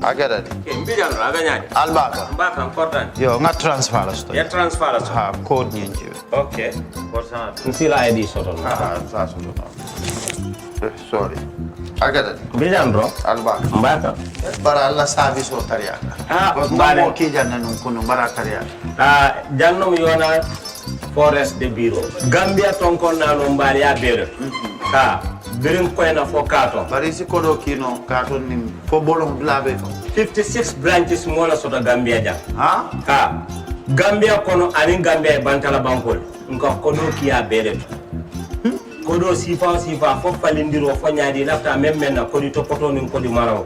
Agada. Mbijan aganyani. Albaka. Mbaka important. Yo, nga transfer la sto. Ya transfer la sto. Ha, code nyingi. Okay. Korsa. Nsila ID soto. Ah, sasa ndo. Sorry. Agada. Mbijan bro. Albaka. Mbaka. Bara alla service o tariaka. Ah, mbare mo ki janna nun kunu bara tariaka. Ah, jannom yona forest de bureau. Gambia tonkon na no mbari ya bere. Ha. Birim koyna fo kato. Bari si kodo kino kato ni fo bolong blabe to. 56 branches mola soto Gambia jam. Ha? Ha. Gambia kono ani Gambia bantala bankol. Nko kodo kiya bere. Kodo sifa fo falindiro fo nyaadi lafta memmen na kodi topoto nin kodi maraw.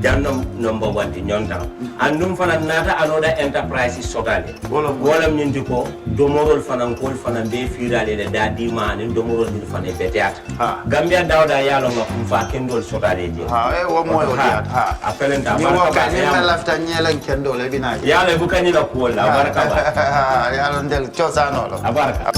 Jannam number 1 di nyonta. Andum fana nata anoda enterprise sotale. Wolam nyindi ko domorol fana kol fana be firale le dadi man domorol ni fana beteat. Gambia dawda yalo ngam fa kendol sotale je. Ha wo mo yo diat ha. Apelenta baraka ba. Ni ma lafta nyelen kendol e bina. Yalo bu kanyi la ko la baraka ba. Yalo ndel chosano lo. Abaraka.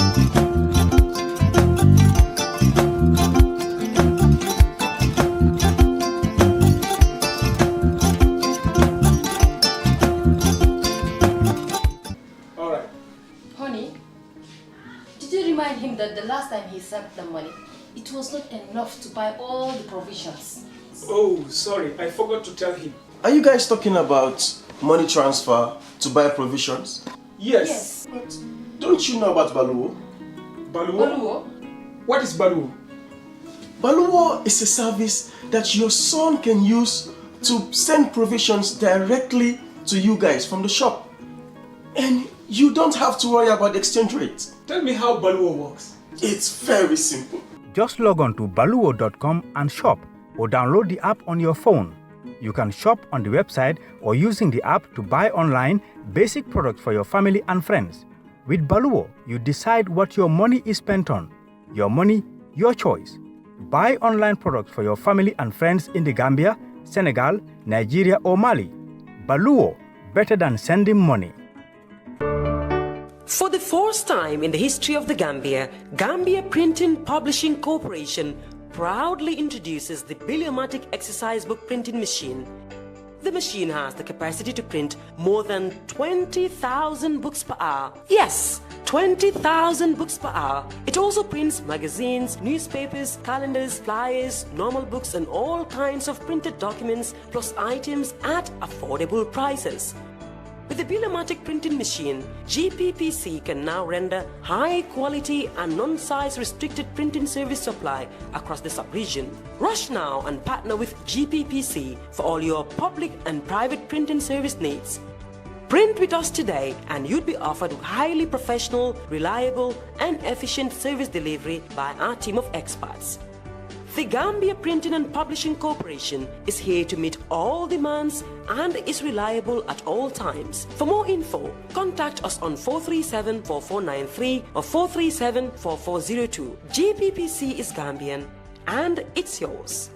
Him that the last time he sent the money, it was not enough to buy all the provisions. Oh, sorry, I forgot to tell him. Are you guys talking about money transfer to buy provisions? Yes. But don't you know about Baluwo? Baluwo? What is Baluwo? Baluwo is a service that your son can use to send provisions directly to you guys from the shop. And you don't have to worry about the exchange rate. Tell me how Baluwo works. It's very simple. Just log on to baluwo.com and shop, or download the app on your phone. You can shop on the website or using the app to buy online basic products for your family and friends. With Baluwo, you decide what your money is spent on. Your money, your choice. Buy online products for your family and friends in the Gambia, Senegal, Nigeria or Mali. Baluwo, better than sending money. For the first time in the history of the Gambia, Gambia Printing Publishing Corporation proudly introduces the Biliomatic exercise book printing machine. The machine has the capacity to print more than 20,000 books per hour. Yes, 20,000 books per hour. It also prints magazines, newspapers, calendars, flyers, normal books and all kinds of printed documents plus items at affordable prices. With the Biliomatic printing machine, GPPC can now render high-quality and non-size restricted printing service supply across the sub-region. Rush now and partner with GPPC for all your public and private printing service needs. Print with us today and you'd be offered highly professional, reliable and efficient service delivery by our team of experts. The Gambia Printing and Publishing Corporation is here to meet all demands and is reliable at all times. For more info, contact us on 437-4493 or 437-4402. GPPC is Gambian and it's yours.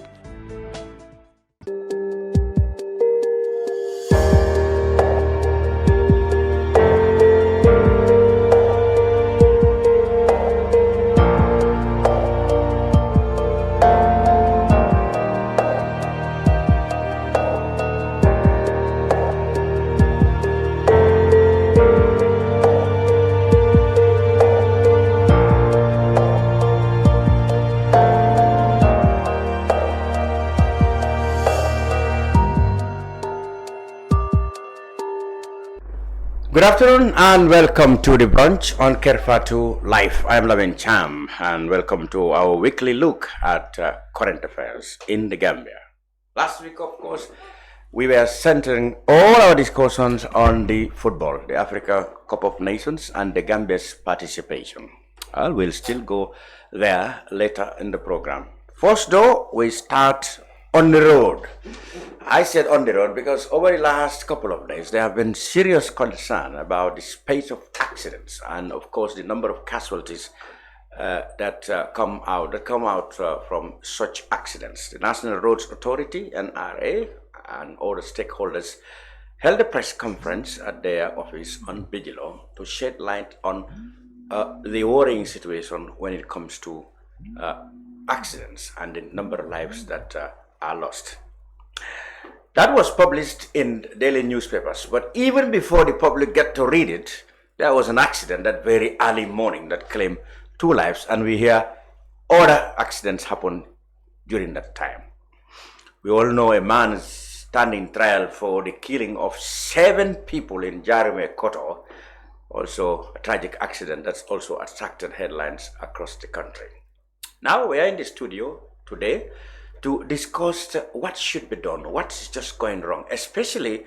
afternoon and welcome to the brunch on Kerfatu Live. I am Lavin Cham and welcome to our weekly look at current affairs in the Gambia. Last week, of course, we were centering all our discussions on the football, the Africa Cup of Nations and the Gambia's participation. Well, we'll still go there later in the program. First though, we start on the road. I said on the road because over the last couple of days, there have been serious concern about the spate of accidents and, of course, the number of casualties that come out from such accidents. The National Roads Authority, NRA, and all the stakeholders held a press conference at their office on Bijilo to shed light on the worrying situation when it comes to accidents and the number of lives that are lost. That was published in daily newspapers, but even before the public get to read it, there was an accident that very early morning that claimed 2 lives, and we hear other accidents happen during that time. We all know a man is standing trial for the killing of 7 people in Jarime Koto, also a tragic accident that's also attracted headlines across the country. Now we are in the studio today to discuss what should be done, what's just going wrong, especially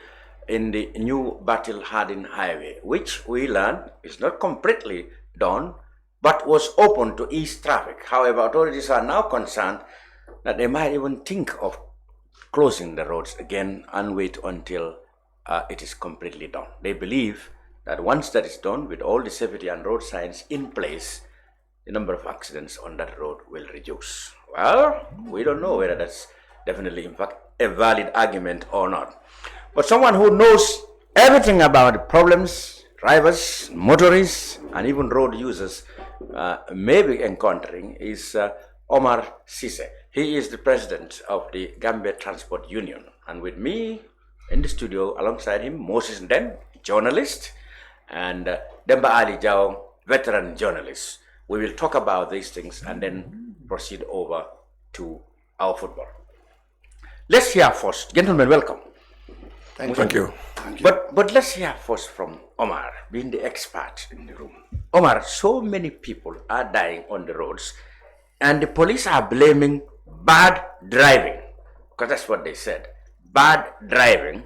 in the new Battle-Hardin Highway, which we learned is not completely done, but was open to ease traffic. However, authorities are now concerned that they might even think of closing the roads again and wait until it is completely done. They believe that once that is done, with all the safety and road signs in place, the number of accidents on that road will reduce. Well, we don't know whether that's definitely, in fact, a valid argument or not. But someone who knows everything about the problems drivers, motorists, and even road users may be encountering is Omar Ceesay. He is the president of the Gambia Transport Union. And with me in the studio, alongside him, Moses Nden, journalist, and Demba Jawo, veteran journalist. We will talk about these things and then proceed over to our football. Let's hear first. Gentlemen, welcome. Thank you. But let's hear first from Omar, being the expert in the room. Omar, so many people are dying on the roads, and the police are blaming bad driving, because that's what they said. Bad driving,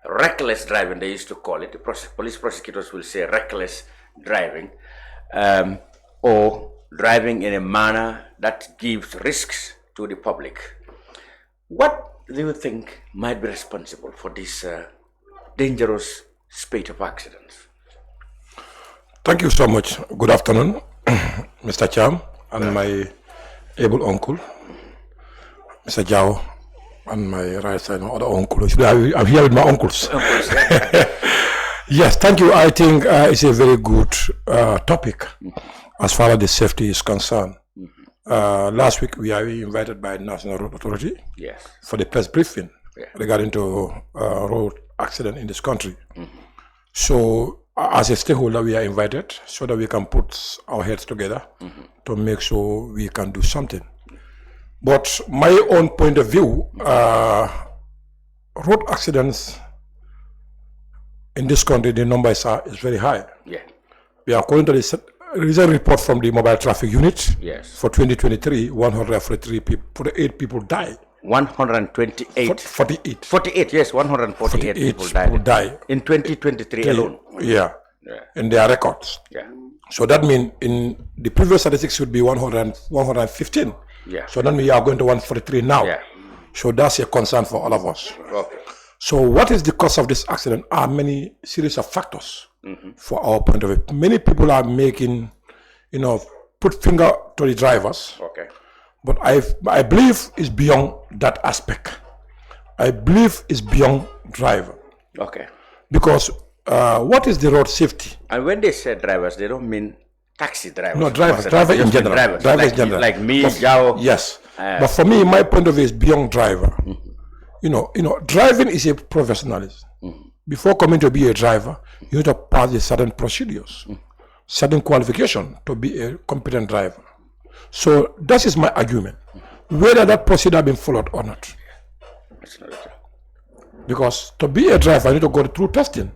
reckless driving, they used to call it. The police prosecutors will say reckless driving, or driving in a manner that gives risks to the public. What do you think might be responsible for this dangerous spate of accidents? Thank you so much. Good afternoon, Mr. Cham, and my able uncle, Mr. Jawo, and my right side, my other uncle. I'm here with my uncles. Yes, thank you. I think it's a very good topic as far as the safety is concerned. Last week we are invited by the National Road Authority for the press briefing regarding to road accident in this country. So as a stakeholder we are invited so that we can put our heads together to make sure we can do something. But my own point of view, road accidents in this country, the number is very high. We are according to the recent report from the Mobile Traffic Unit for 2023, 148 people died. 128. 48, yes, 148 people died. In 2023 alone. In their records. So that means in the previous statistics would be 115. So then we are going to 143 now. So that's a concern for all of us. So what is the cause of this accident? Are many series of factors for our point of view. Many people are making, put finger to the drivers. But I believe it's beyond that aspect. I believe it's beyond driver. Because what is the road safety? And when they say drivers, they don't mean taxi drivers. No, driver in general. Drivers in general. Like me, Jawo. Yes. But for me, my point of view is beyond driver. Driving is a professionalism. Before coming to be a driver, you need to pass a certain procedures, certain qualification to be a competent driver. So that is my argument. Whether that procedure has been followed or not. Because to be a driver, you need to go through testing.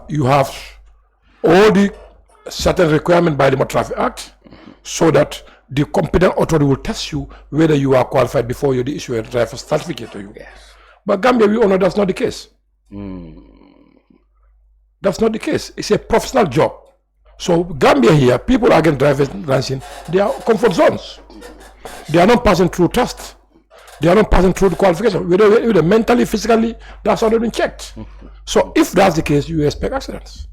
you have all the certain requirement by the Motor Traffic Act, so that the competent authority will test you whether you are qualified before you issue a driver's certificate to you. Yes. But Gambia, we all know that's not the case. That's not the case. It's a professional job. So Gambia here, people are getting driver's license. They are comfort zones. They are not passing through tests. They are not passing through the qualification. Whether mentally, physically, that's already been checked. So if that's the case, you expect accidents.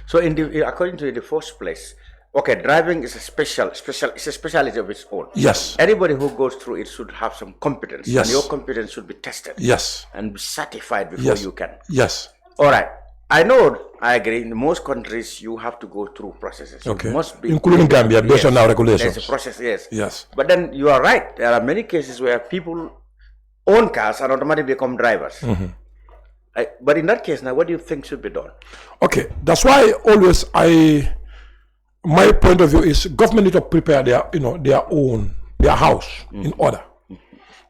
So according to the first place, okay, driving is a specialty of its own. Yes. Anybody who goes through it should have some competence. Yes. And your competence should be tested. Yes. And be certified before you can. Yes. All right. I know, I agree. In most countries, you have to go through processes. Okay. Must be, including Gambia, based on our regulations. There's a process, yes. Yes. But then you are right. There are many cases where people own cars and automatically become drivers. But in that case, now, what do you think should be done? Okay. That's why always my point of view is government need to prepare their house in order.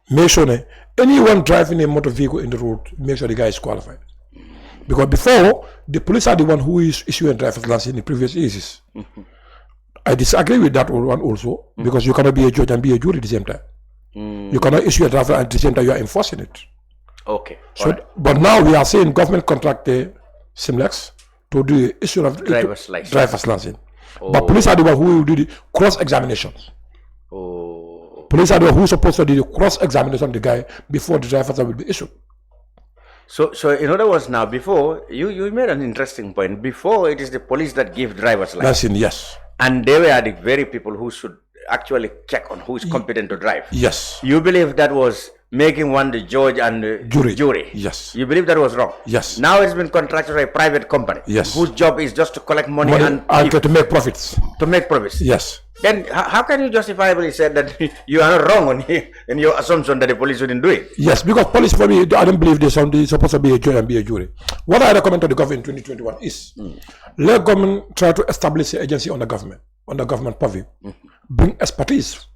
Make sure that anyone driving a motor vehicle in the road, make sure the guy is qualified. Because before, the police are the one who is issuing driver's license in the previous years. I disagree with that one also, because you cannot be a judge and be a jury at the same time. You cannot issue a driver and at the same time you are enforcing it. Okay. So, but now we are saying government contract the Simlex to do the issue of driver's license. But police are the one who will do the cross-examinations. Police are the one who are supposed to do the cross-examination of the guy before the driver's will be issued. So in other words, now before you made an interesting point. Before it is the police that give driver's license. Yes. And they were the very people who should actually check on who is competent to drive. Yes. You believe that was making one the judge and the jury. Yes. You believe that was wrong. Yes. Now it's been contracted by a private company. Yes. Whose job is just to collect money and to make profits. To make profits. Yes. Then how can you justifiably say that you are not wrong in your assumption that the police shouldn't do it? Yes, because police, for me, I don't believe they're supposed to be a judge and be a jury. What I recommend to the government in 2021 is let government try to establish an agency on the government purview, bring expertise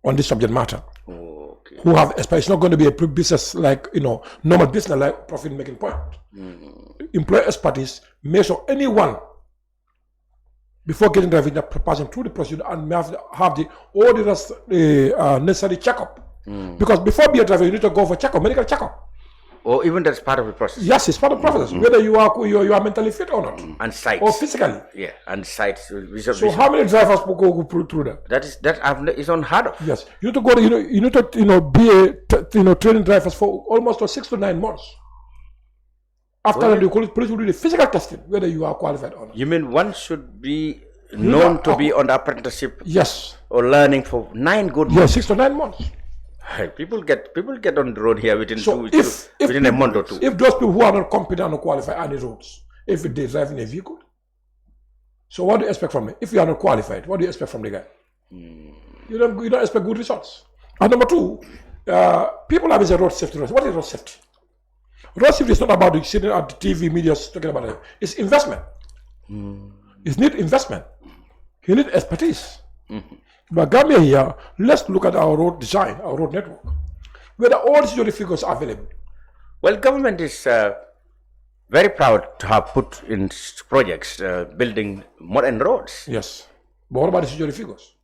on this subject matter. Okay. Who have expertise. It's not going to be a business like normal business like profit making point. Employ expertise, make sure anyone before getting driving, passing through the procedure and have all the necessary checkup. Because before being a driver, you need to go for checkup, medical checkup. Or even that's part of the process. Yes, it's part of the process. Whether you are mentally fit or not, and sight, or physically. Yeah, and sight. So how many drivers go through that? That is unheard of. Yes, you need to go. You need to be a training drivers for almost 6 to 9 months. After that, the police will do the physical testing, whether you are qualified or not. You mean one should be known to be on the apprenticeship? Yes. Or learning for 9 good months? Yes, 6 to 9 months. People get on the road here within within a month or two. If those people who are not competent or qualified on the roads, if they drive in a vehicle, so what do you expect from me? If you are not qualified, what do you expect from the guy? You don't expect good results. And number 2, people have a road safety. What is road safety? Road safety is not about sitting at the TV media talking about it. It's investment. It needs investment. You need expertise. But Gambia here, let's look at our road design, our road network, whether all security figures are available. Well, government is very proud to have put in projects building modern roads. Yes. But what about the security figures?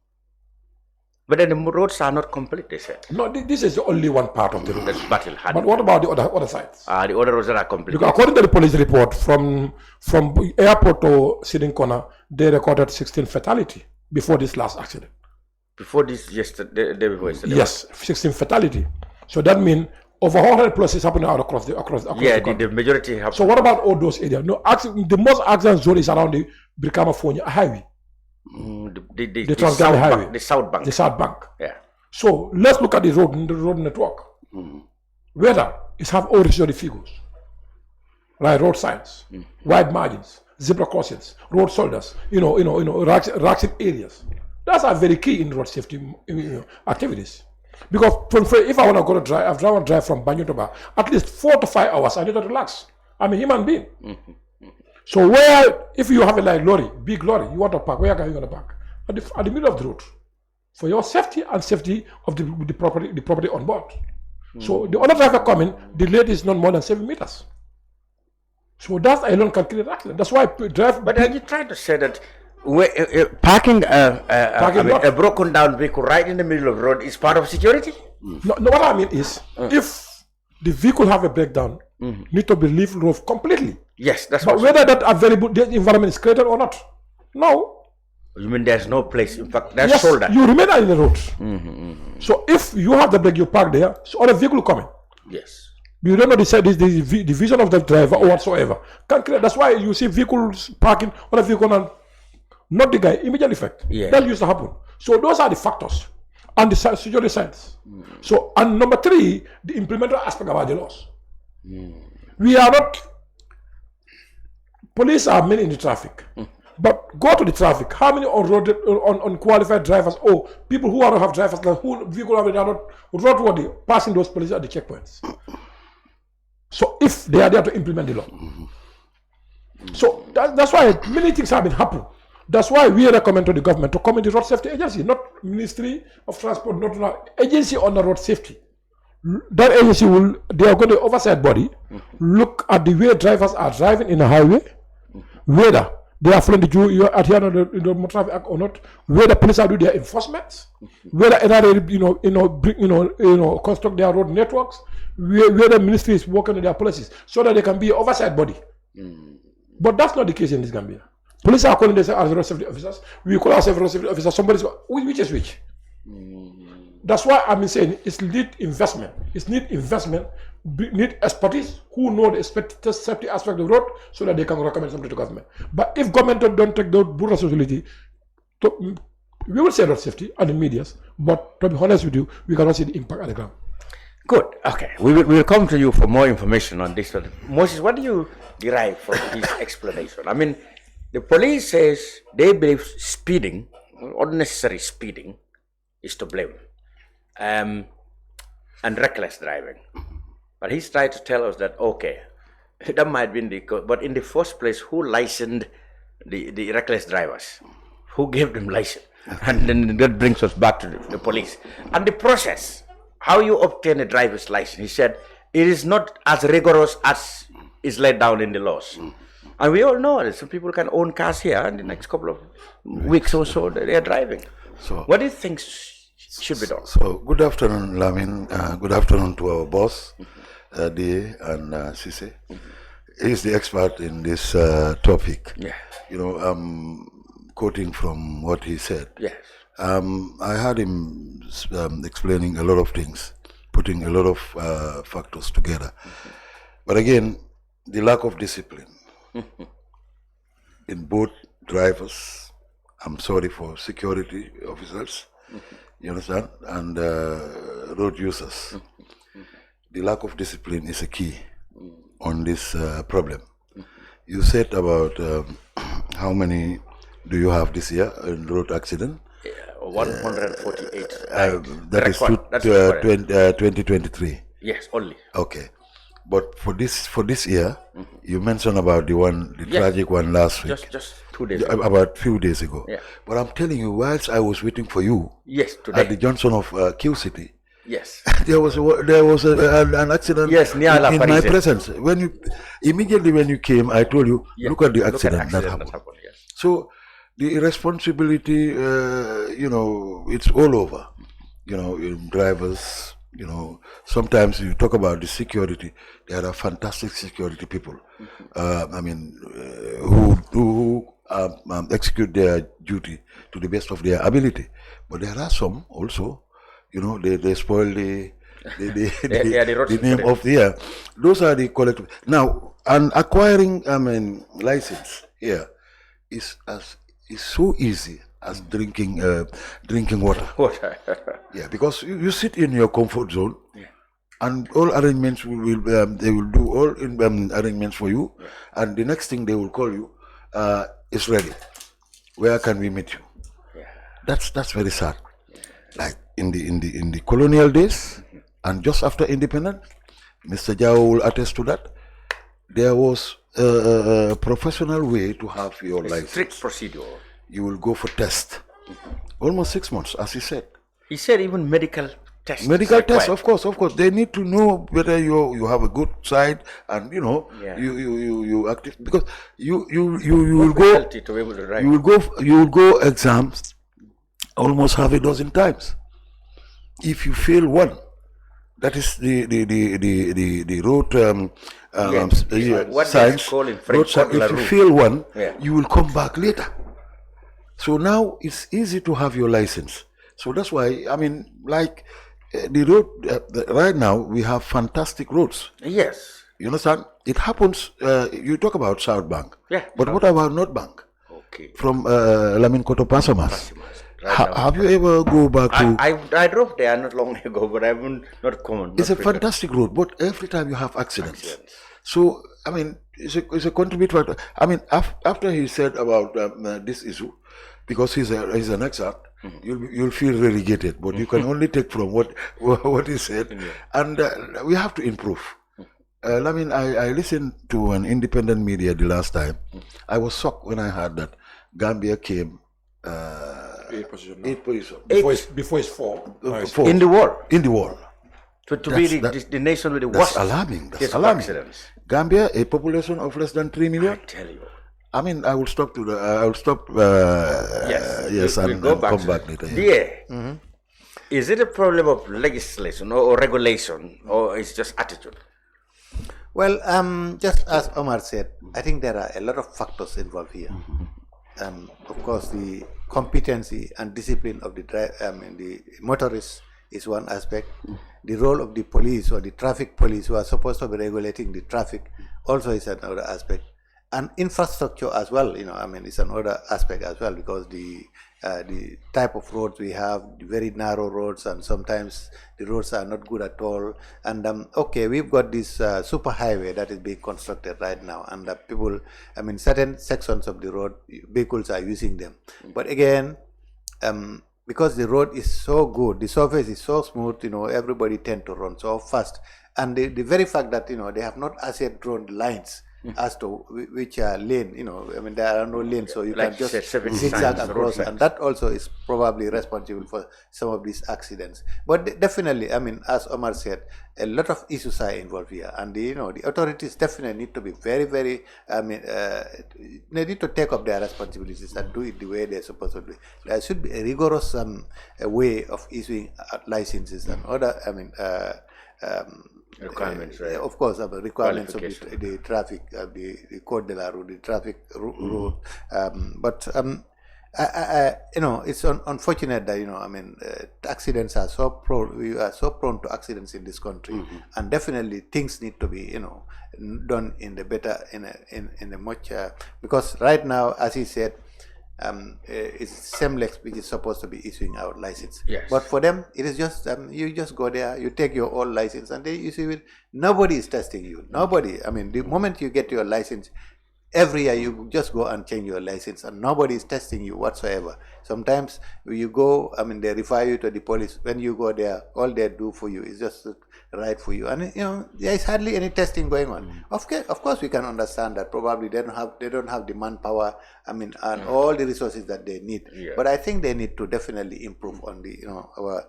But then the roads are not complete, they said. No, this is only one part of the road. That's battle. But what about the other sides? The other roads are complete. Because according to the police report, from airport to Siding Corner, they recorded 16 fatality before this last accident. Before this, yesterday, day before yesterday? Yes, 16 fatality. So that means over 100 plus is happening out across the country. The majority have. So what about all those areas? No, the most accident zone is around the Brikama-Fonya highway. The Transgambia highway. The South Bank. The South Bank. Yeah. So let's look at the road network. Whether it have all the figures, like road signs, wide margins, zebra crossings, road shoulders, racking areas. That's are very key in road safety activities. Because if I want to go to drive, I want to drive from Banjul to Ba, at least 4 to 5 hours, I need to relax. I'm a human being. So if you have a lorry, big lorry, you want to park, where are you going to park? At the middle of the road. For your safety and safety of the property on board. So the other driver coming, the lane is not more than 7 meters. So that alone can create accident. That's why drive. But are you trying to say that parking a broken down vehicle right in the middle of the road is part of security? No, what I mean is, if the vehicle have a breakdown, need to be left road completely. Yes, that's but whether that available the environment is created or not. No. You mean there's no place? In fact, that's sold that. You remain in the road. So if you have the brake, you park there, so other vehicle coming. Yes. You don't know the vision of the driver or whatsoever. That's why you see vehicles parking on a vehicle and not the guy, immediate effect. Yeah. That used to happen. So those are the factors and the security sides. So, and number 3, the implemental aspect of the laws. We are not, police are men in the traffic. But go to the traffic. How many unqualified drivers or people who don't have drivers, who vehicle are not roadworthy, passing those police at the checkpoints? So if they are there to implement the law. So that's why many things have been happening. That's why we recommend to the government to come in the road safety agency, not Ministry of Transport, not agency on the road safety. That agency they are going to oversight body, look at the way drivers are driving in the highway, whether they are following the adherence in the Motor Traffic Act or not, whether police are doing their enforcement, whether they construct their road networks, where the ministry is working on their policies, so that they can be an oversight body. But that's not the case in this Gambia. Police are calling themselves as road safety officers. We call ourselves road safety officers. Which is which? That's why I'm saying it's need investment. It's need investment, need expertise who know the safety aspect of the road so that they can recommend something to government. But if government don't take the full responsibility, we will say road safety and the medias, but to be honest with you, we cannot see the impact at the ground. Good. Okay. We will come to you for more information on this. Moses, what do you derive from this explanation? I mean, the police says they believe speeding, unnecessary speeding, is to blame, and reckless driving. But he's trying to tell us that, okay, that might be in the code, but in the first place, who licensed the reckless drivers? Who gave them license? And then that brings us back to the police. And the process, how you obtain a driver's license, he said, it is not as rigorous as is laid down in the laws. And we all know that some people can own cars here, and the next couple of weeks or so, they are driving. So, what do you think should be done? So, good afternoon, Lamin. Good afternoon to our boss, D and Ceesay. He's the expert in this topic. Yeah. You know, I'm quoting from what he said. Yes. I heard him explaining a lot of things, putting a lot of factors together. But again, the lack of discipline in both drivers, I'm sorry for security officers, you understand, and road users. The lack of discipline is a key on this problem. You said about how many do you have this year in road accident? 148. That is 2023. Yes, only. Okay. But for this year, you mentioned about the tragic one last week. Just 2 days ago. About a few days ago. Yeah. But I'm telling you, whilst I was waiting for you, today, at the junction of Q City, yes, there was an accident. Yes, near in my presence. Immediately when you came, I told you, look at the accident that happened. Yes. So the irresponsibility, it's all over. Drivers. Sometimes you talk about the security. There are fantastic security people. Who execute their duty to the best of their ability. But there are some also, they spoil the name of the year. Those are the collective. Now, and acquiring license here is so easy as drinking water. Yeah, because you sit in your comfort zone, and all arrangements they will do all arrangements for you, and the next thing they will call you is ready. Where can we meet you? That's very sad. Like in the colonial days, and just after independence, Mr. Jawo will attest to that. There was a professional way to have your license. Strict procedure. You will go for test. Almost 6 months, as he said. He said even medical tests, of course. They need to know whether you have a good side, and you know, you active, because you will go, you will go exams almost half a dozen times. If you fail one, that is the road science. Road science. If you fail one, you will come back later. So now it's easy to have your license. So that's why, I mean, like the road, right now we have fantastic roads. Yes. You understand? It happens, you talk about South Bank. Yeah. But what about North Bank? Okay. From Lamin Koto Pasamas. Have you ever go back to... I drove there not long ago, but I haven't not come. It's a fantastic road, but every time you have accidents. So, I mean, it's a contributor. I mean, after he said about this issue, because he's an expert, you'll feel relegated, but you can only take from what he said, and we have to improve. I mean, I listened to an independent media the last time. I was shocked when I heard that Gambia came 8th position. Before it's 4. In the world. In the world. To be the nation with the worst. That's alarming. That's alarming. Accidents. Gambia, a population of less than 3 million. I tell you. I mean, I will stop to yes, and come back later. Yeah. Is it a problem of legislation or regulation, or it's just attitude? Well, just as Omar said, I think there are a lot of factors involved here. Of course, the competency and discipline of the motorists is one aspect. The role of the police or the traffic police who are supposed to be regulating the traffic also is another aspect. And infrastructure as well, you know, I mean, it's another aspect as well, because the type of roads we have, the very narrow roads, and sometimes the roads are not good at all. And okay, we've got this super highway that is being constructed right now, and people, I mean, certain sections of the road, vehicles are using them. But again, because the road is so good, the surface is so smooth, you know, everybody tend to run so fast. And the very fact that, you know, they have not as yet drawn lines as to which lane, you know, I mean, there are no lanes, so you like can just zigzag across, and that also is probably responsible for some of these accidents. But definitely, I mean, as Omar said, a lot of issues are involved here, and you know, the authorities definitely need to be very, very, I mean, they need to take up their responsibilities and do it the way they're supposed to do. There should be a rigorous way of issuing licenses and other, I mean, requirements, right? Of course, requirements of the traffic, the code de la route, the traffic route. But you know, it's unfortunate that, you know, I mean, accidents are so prone. We are so prone to accidents in this country, and definitely things need to be, you know, done in the better, in a much because right now, as he said, it's Semlex which is supposed to be issuing our license. Yes. But for them, it is just you just go there, you take your old license, and they issue it. Nobody is testing you. Nobody. I mean, the moment you get your license, every year you just go and change your license, and nobody is testing you whatsoever. Sometimes you go, I mean, they refer you to the police. When you go there, all they do for you is just write for you, and you know, there is hardly any testing going on. Of course, we can understand that probably they don't have the manpower, I mean, and all the resources that they need. Yeah. But I think they need to definitely improve on the, you know, our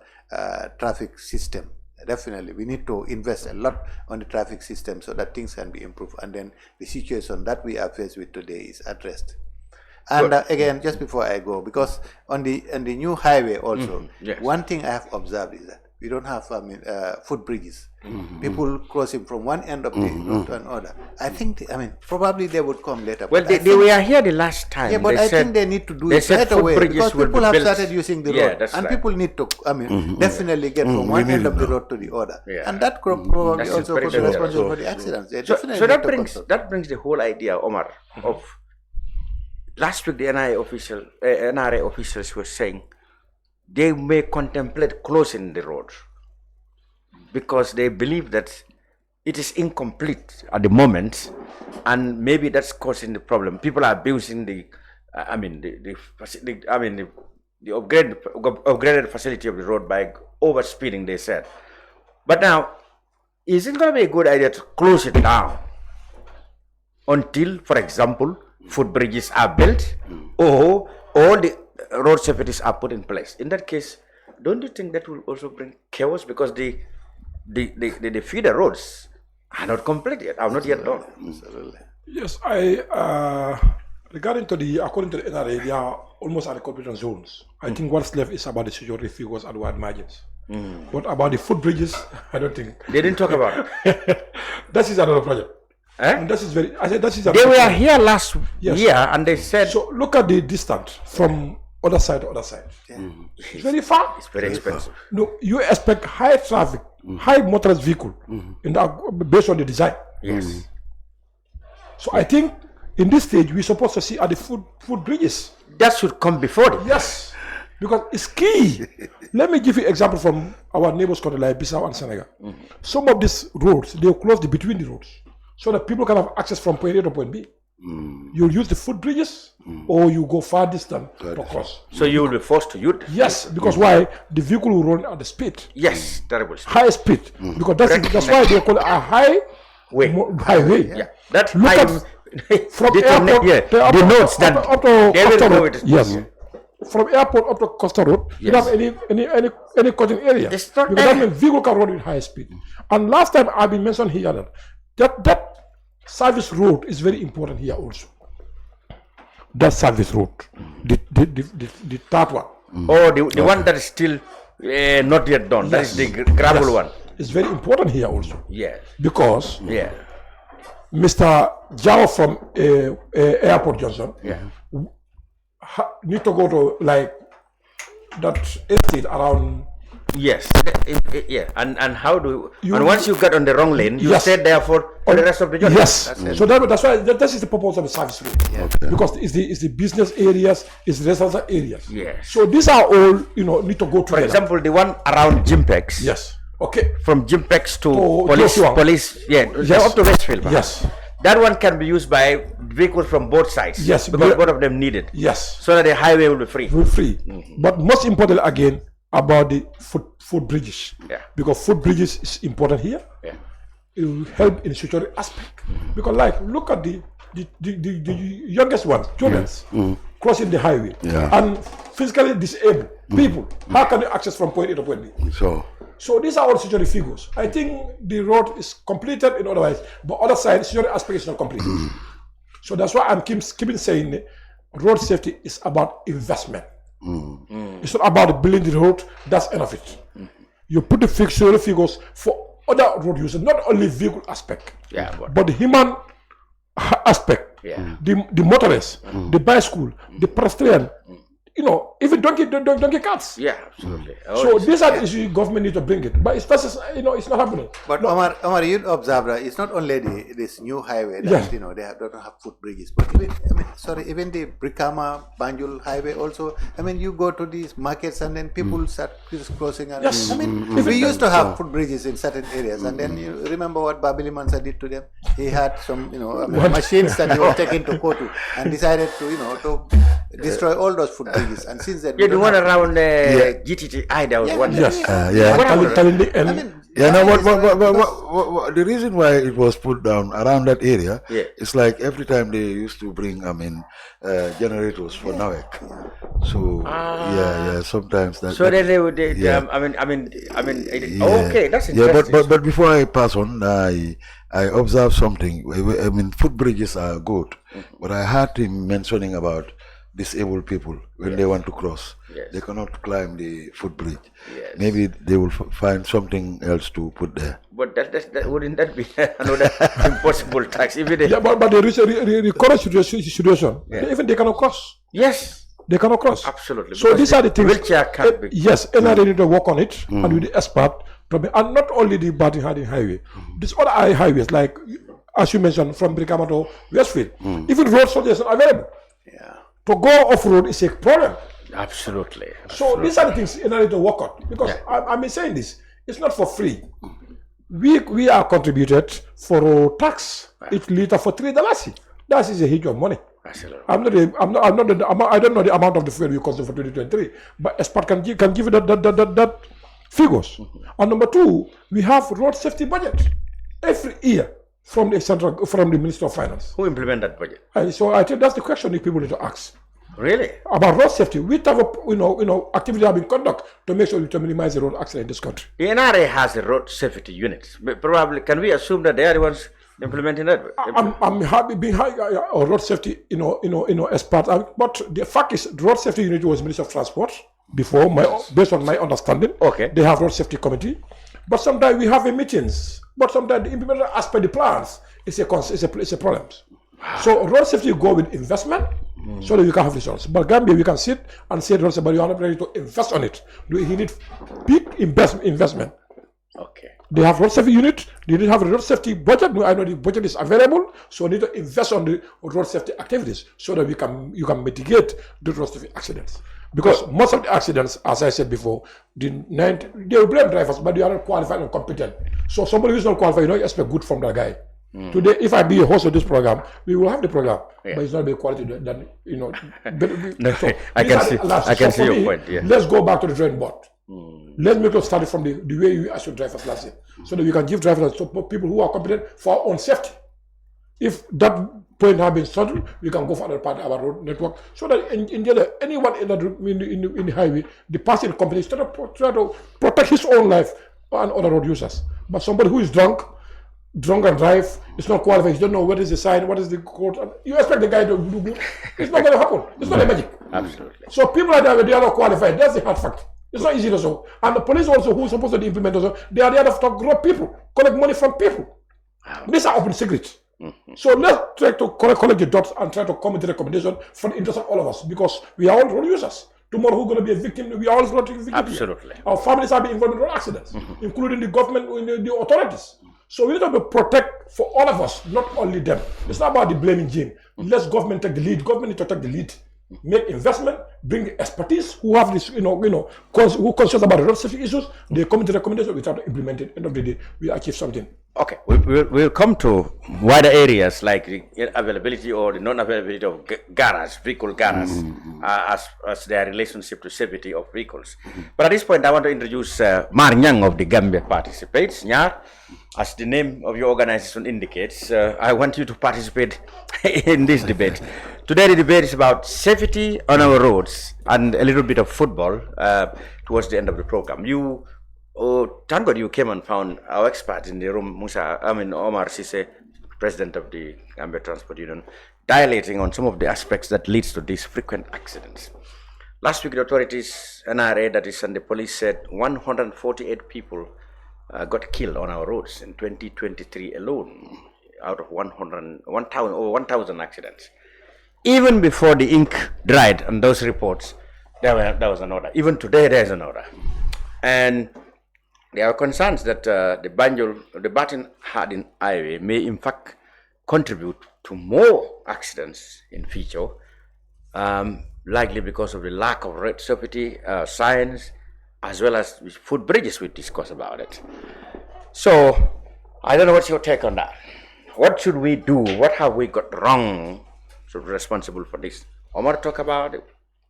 traffic system. Definitely, we need to invest a lot on the traffic system so that things can be improved, and then the situation that we are faced with today is addressed. And again, just before I go, because on the new highway also, one thing I have observed is that we don't have, I mean, footbridges. People crossing from one end of the road to another. I think, I mean, probably they would come later. Well, they were here the last time. Yeah, but I think they need to do it right away, because people have started using the road, and people need to, I mean, definitely get from one end of the road to the other, and that probably also could be responsible for the accidents. So that brings the whole idea, Omar, of last week the NRA officials were saying they may contemplate closing the road because they believe that it is incomplete at the moment, and maybe that's causing the problem. People are abusing the upgraded facility of the road by overspeeding, they said. But now, is it going to be a good idea to close it down until, for example, footbridges are built or all the road safeties are put in place? In that case, don't you think that will also bring chaos because the feeder roads are not complete yet, are not yet done? Yes, regarding to according to the NRA, they are almost at the completion zones. I think what's left is about the security figures and wide margins. What about the footbridges? I don't think. They didn't talk about it. That is another project. Eh? That is very. I said that is. They were here last year, and they said. So look at the distance from other side to other side. It's very far. It's very expensive. No, you expect high traffic, high motorized vehicle, in based on the design. Yes. So I think in this stage we're supposed to see at the footbridges. That should come before it. Yes, because it's key. Let me give you an example from our neighbors country like Bissau and Senegal. Some of these roads, they close between the roads so that people can have access from point A to point B. You'll use the footbridges or you go far distance to cross. So you will be forced to use. Yes, because why? The vehicle will run at the speed. Yes, terrible speed. High speed. Because that's why they call it a highway. Yeah, that look at from airport the notes that up to they will go with it. Yes. From airport up to Costa Road, you don't have any cutting area. It's not because that means vehicle can run with high speed. And last time I've been mentioned here that service road is very important here also. That service road, the third one. Oh, the one that is still not yet done. That is the gravel one. It's very important here also. Yes. Because Mr. Jawo from Airport Johnson need to go to like that estate around. Yes, and how do you, and once you get on the wrong lane, you stay there for the rest of the journey. Yes, so that's why that is the purpose of the service road. Because it's the business areas, it's the residential areas. Yes. So these are all need to go together. For example, the one around Jimpex. Yes. Okay. From Jimpex to police, up to Westfield. Yes. That one can be used by vehicles from both sides. Yes. Because both of them need it. Yes. So that the highway will be free. But most importantly, again, about the foot bridges. Yeah. Because foot bridges is important here. Yeah. It will help in the security aspect. Because like, look at the youngest ones, children, crossing the highway. Yeah. And physically disabled people. How can they access from point A to point B? So these are all security figures. I think the road is completed in other ways, but other side, security aspect is not complete. So that's why I'm keeping saying road safety is about investment. It's not about building the road, that's enough of it. You put the security figures for other road users, not only vehicle aspect, but the human aspect, the motorists, the bicycle, the pedestrian, even donkey carts. Yeah, absolutely. So these are the issues government need to bring it, but it's not happening. But Omar, you observe that it's not only this new highway that they don't have footbridges, but even the Brikama Banjul highway also. I mean, you go to these markets and then people start crossing. And yes. I mean, we used to have footbridges in certain areas, and then you remember what Babili Mansa did to them. He had some machines that he was taken to Kotu and decided to destroy all those footbridges. And since then, the one around GTTI, there was one. Yes. The reason why it was put down around that area, it's like every time they used to bring, generators for NAWEC. So sometimes that. So then they would. Okay, that's interesting. But before I pass on, I observed something. I mean, footbridges are good, but I heard him mentioning about disabled people when they want to cross. They cannot climb the footbridge. Maybe they will find something else to put there. But that wouldn't that be another impossible tax? But the current situation, even they cannot cross. Yes. They cannot cross. Absolutely. So these are the things. Wheelchair can't be. Yes, and I need to work on it and with the expert. And not only the Badi highway. These other highways, like as you mentioned, from Brikama to Westfield, even road soldiers are available. To go off-road is a problem. Absolutely. So these are the things in order to work on. Because I've been saying this, it's not for free. We are contributed for tax. It liter for $3. That is a huge of money. Absolutely. I don't know the amount of the fuel we consume for 2023, but expert can give you that figures. And number two, we have road safety budget every year from the Minister of Finance. Who implement that budget? So I think that's the question that people need to ask. Really? About road safety, we have activity have been conducted to make sure to minimize the road accident in this country. The NRA has a road safety unit. But probably, can we assume that they are the ones implementing that? I'm happy being road safety, as part of, but the fact is, the road safety unit was Ministry of Transport before, based on my understanding. Okay. They have road safety committee, but sometimes we have meetings, but sometimes the implementation as per the plans is a problem. So road safety go with investment, so that we can have results. But Gambia, we can sit and say road safety, but you are not ready to invest on it. We need big investment. Okay. They have road safety unit. They didn't have a road safety budget. I know the budget is available, so we need to invest on the road safety activities so that you can mitigate the road safety accidents. Because most of the accidents, as I said before, they will blame drivers, but they are not qualified and competent. So somebody who is not qualified, you expect good from that guy. Today, if I be a host of this program, we will have the program, but it's not be quality than No, so I can see your point. Yeah. Let's go back to the drawing board. Let's make us start from the way you ask your drivers last year, so that we can give drivers people who are competent for our own safety. If that point has been settled, we can go for another part of our road network, so that in the other, anyone in the highway, the passing company try to protect his own life and other road users. But somebody who is drunk and drive, it's not qualified, you don't know what is the sign, what is the code, you expect the guy to do good. It's not going to happen. It's not a magic. Absolutely. So people like that, they are not qualified. That's the hard fact. It's not easy to solve. And the police also, who are supposed to implement also, they are there to grow people, collect money from people. These are open secrets. So let's try to collect the dots and try to come with the recommendation for the interest of all of us, because we are all road users. Tomorrow, who's going to be a victim? We are all going to be a victim. Absolutely. Our families are being involved in road accidents, including the government, the authorities. So we need to protect for all of us, not only them. It's not about the blaming game. Let's government take the lead. Government need to take the lead. Make investment, bring the expertise who have this, who conscious about the road safety issues. They come to recommendation, we try to implement it. End of the day, we achieve something. Okay, we'll come to wider areas like the availability or the non-availability of vehicle garage, as their relationship to safety of vehicles. But at this point, I want to introduce Mar Nyang of the Gambia participates. Nyar, as the name of your organization indicates, I want you to participate in this debate. Today the debate is about safety on our roads and a little bit of football towards the end of the program. Thank God you came and found our expert in the room, Omar Ceesay, president of the Gambia Transport Union, dilating on some of the aspects that leads to these frequent accidents. Last week the authorities, NRA that is, and the police said 148 people got killed on our roads in 2023 alone, out of 1,000 accidents. Even before the ink dried on those reports, there was an order. Even today, there is an order. And there are concerns that the Batin Hardin Highway may in fact contribute to more accidents in future, likely because of the lack of road safety signs, as well as footbridges. We discuss about it. So, I don't know what's your take on that. What should we do? What have we got wrong? So responsible for this. Omar talk about it.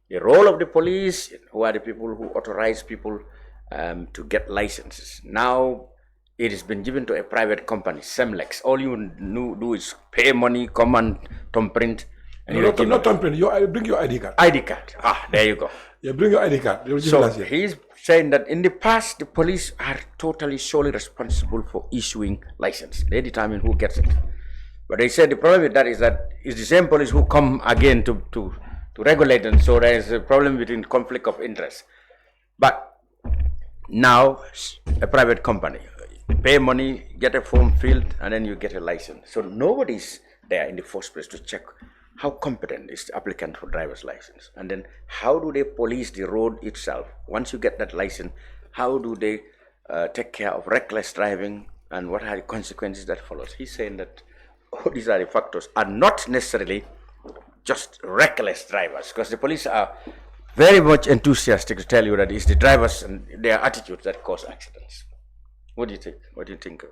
The role of the police, who are the people who authorize people to get licenses. Now it has been given to a private company, Semlex. All you do is pay money, come and thumbprint. Not thumbprint, bring your ID card. ID card. There you go. Yeah, bring your ID card. So he's saying that in the past, the police are totally solely responsible for issuing license. They determine who gets it. But they said the problem with that is it's the same police who come again to regulate, and so there is a problem between conflict of interest. But now, a private company, pay money, get a form filled, and then you get a license. So nobody's there in the first place to check how competent is the applicant for driver's license, and then how do they police the road itself? Once you get that license, how do they take care of reckless driving, and what are the consequences that follows? He's saying that all these are the factors, are not necessarily just reckless drivers, because the police are very much enthusiastic to tell you that it's the drivers and their attitudes that cause accidents. What do you think? What do you think?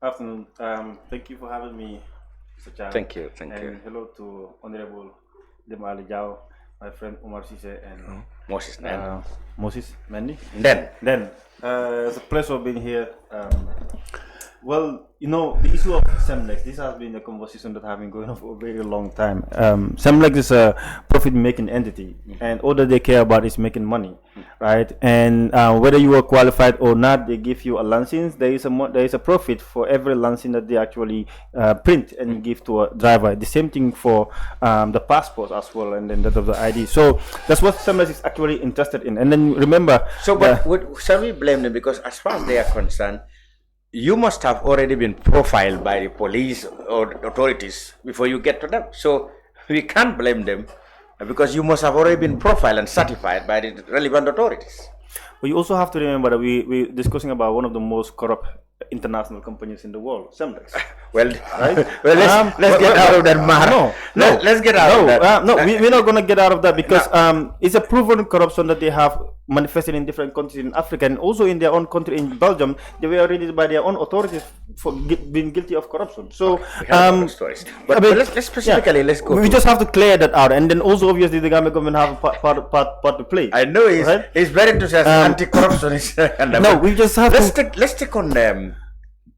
Afternoon. Thank you for having me, Mr. Chan. Thank you. And hello to Honorable Demba Jawo, my friend Omar Ceesay, and Moses Mendy. Nden. It's a pleasure being here. Well, the issue of Semlex, this has been a conversation that has been going on for a very long time. Semlex is a profit-making entity, and all that they care about is making money, right? And whether you are qualified or not, they give you a license. There is a profit for every license that they actually print and give to a driver. The same thing for the passport as well, and then that of the ID. So that's what Semles is actually interested in. And then remember, shall we blame them? Because as far as they are concerned, you must have already been profiled by the police or authorities before you get to them. So we can't blame them because you must have already been profiled and certified by the relevant authorities. But you also have to remember that we're discussing about one of the most corrupt international companies in the world, Semlex. Well, right? Well, let's get out of that matter. Let's get out of that. We're not going to get out of that because it's a proven corruption that they have manifested in different countries in Africa and also in their own country in Belgium. They were arrested by their own authorities for being guilty of corruption. So, stories. But let's specifically, let's go. We just have to clear that out, and then also obviously the Gambia government have a part to play. I know he's very enthusiastic. Anti-corruption is. We just have let's take on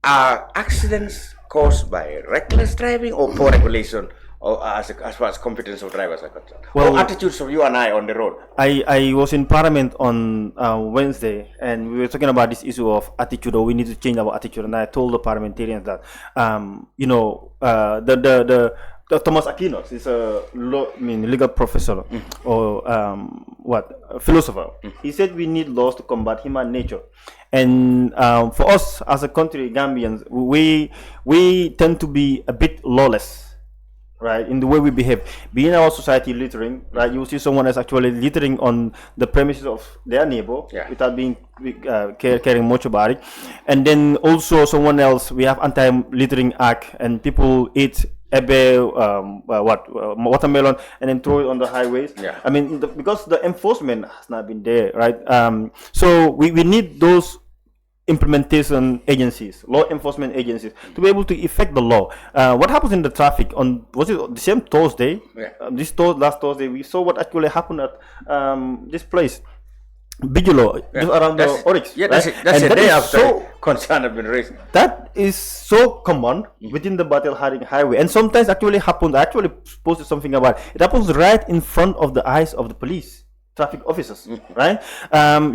accidents caused by reckless driving or poor regulation, or as far as competence of drivers are concerned, or attitudes of you and I on the road. I was in Parliament on Wednesday, and we were talking about this issue of attitude, or we need to change our attitude. And I told the parliamentarians that the Thomas Aquinas is a legal professor or philosopher. He said we need laws to combat human nature, and for us as a country, Gambians, we tend to be a bit lawless, right, in the way we behave. Be in our society littering, right? You will see someone else actually littering on the premises of their neighbor without being caring much about it, and then also someone else. We have anti-littering act, and people eat watermelon and then throw it on the highways. I mean, because the enforcement has not been there, right? So we need those implementation agencies, law enforcement agencies, to be able to effect the law. What happens in the traffic on, was it the same Thursday? Last Thursday, we saw what actually happened at this place, Bigelow, just around the Oryx. That's a day after concern have been raised. That is so common within the Battle Haring Highway, and sometimes actually happens. I actually posted something about it. It happens right in front of the eyes of the police, traffic officers, right?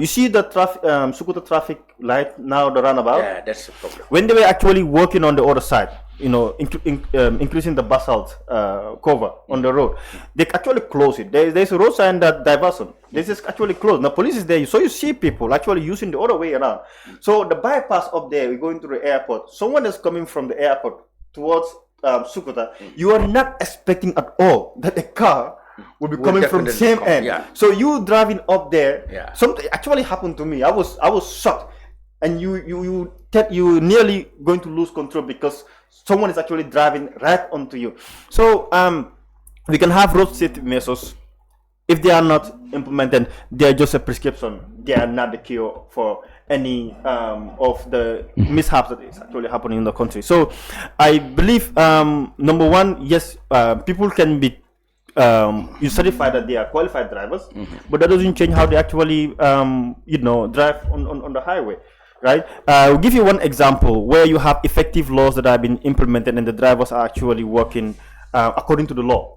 You see the Sukuta traffic light now, the runabout. Yeah, that's the problem. When they were actually working on the other side, increasing the basalt cover on the road, they actually close it. There's a road sign that diversion. This is actually closed. Now police is there, so you see people actually using the other way around. So the bypass up there, we're going to the airport. Someone is coming from the airport towards Sukuta. You are not expecting at all that the car will be coming from the same end. So you driving up there, something actually happened to me. I was shocked, and you nearly going to lose control because someone is actually driving right onto you. So we can have road safety measures. If they are not implemented, they are just a prescription. They are not the cure for any of the mishaps that is actually happening in the country. So I believe, number one, yes, people can be you certify that they are qualified drivers, but that doesn't change how they actually drive on the highway, right? I'll give you one example where you have effective laws that have been implemented and the drivers are actually working according to the law.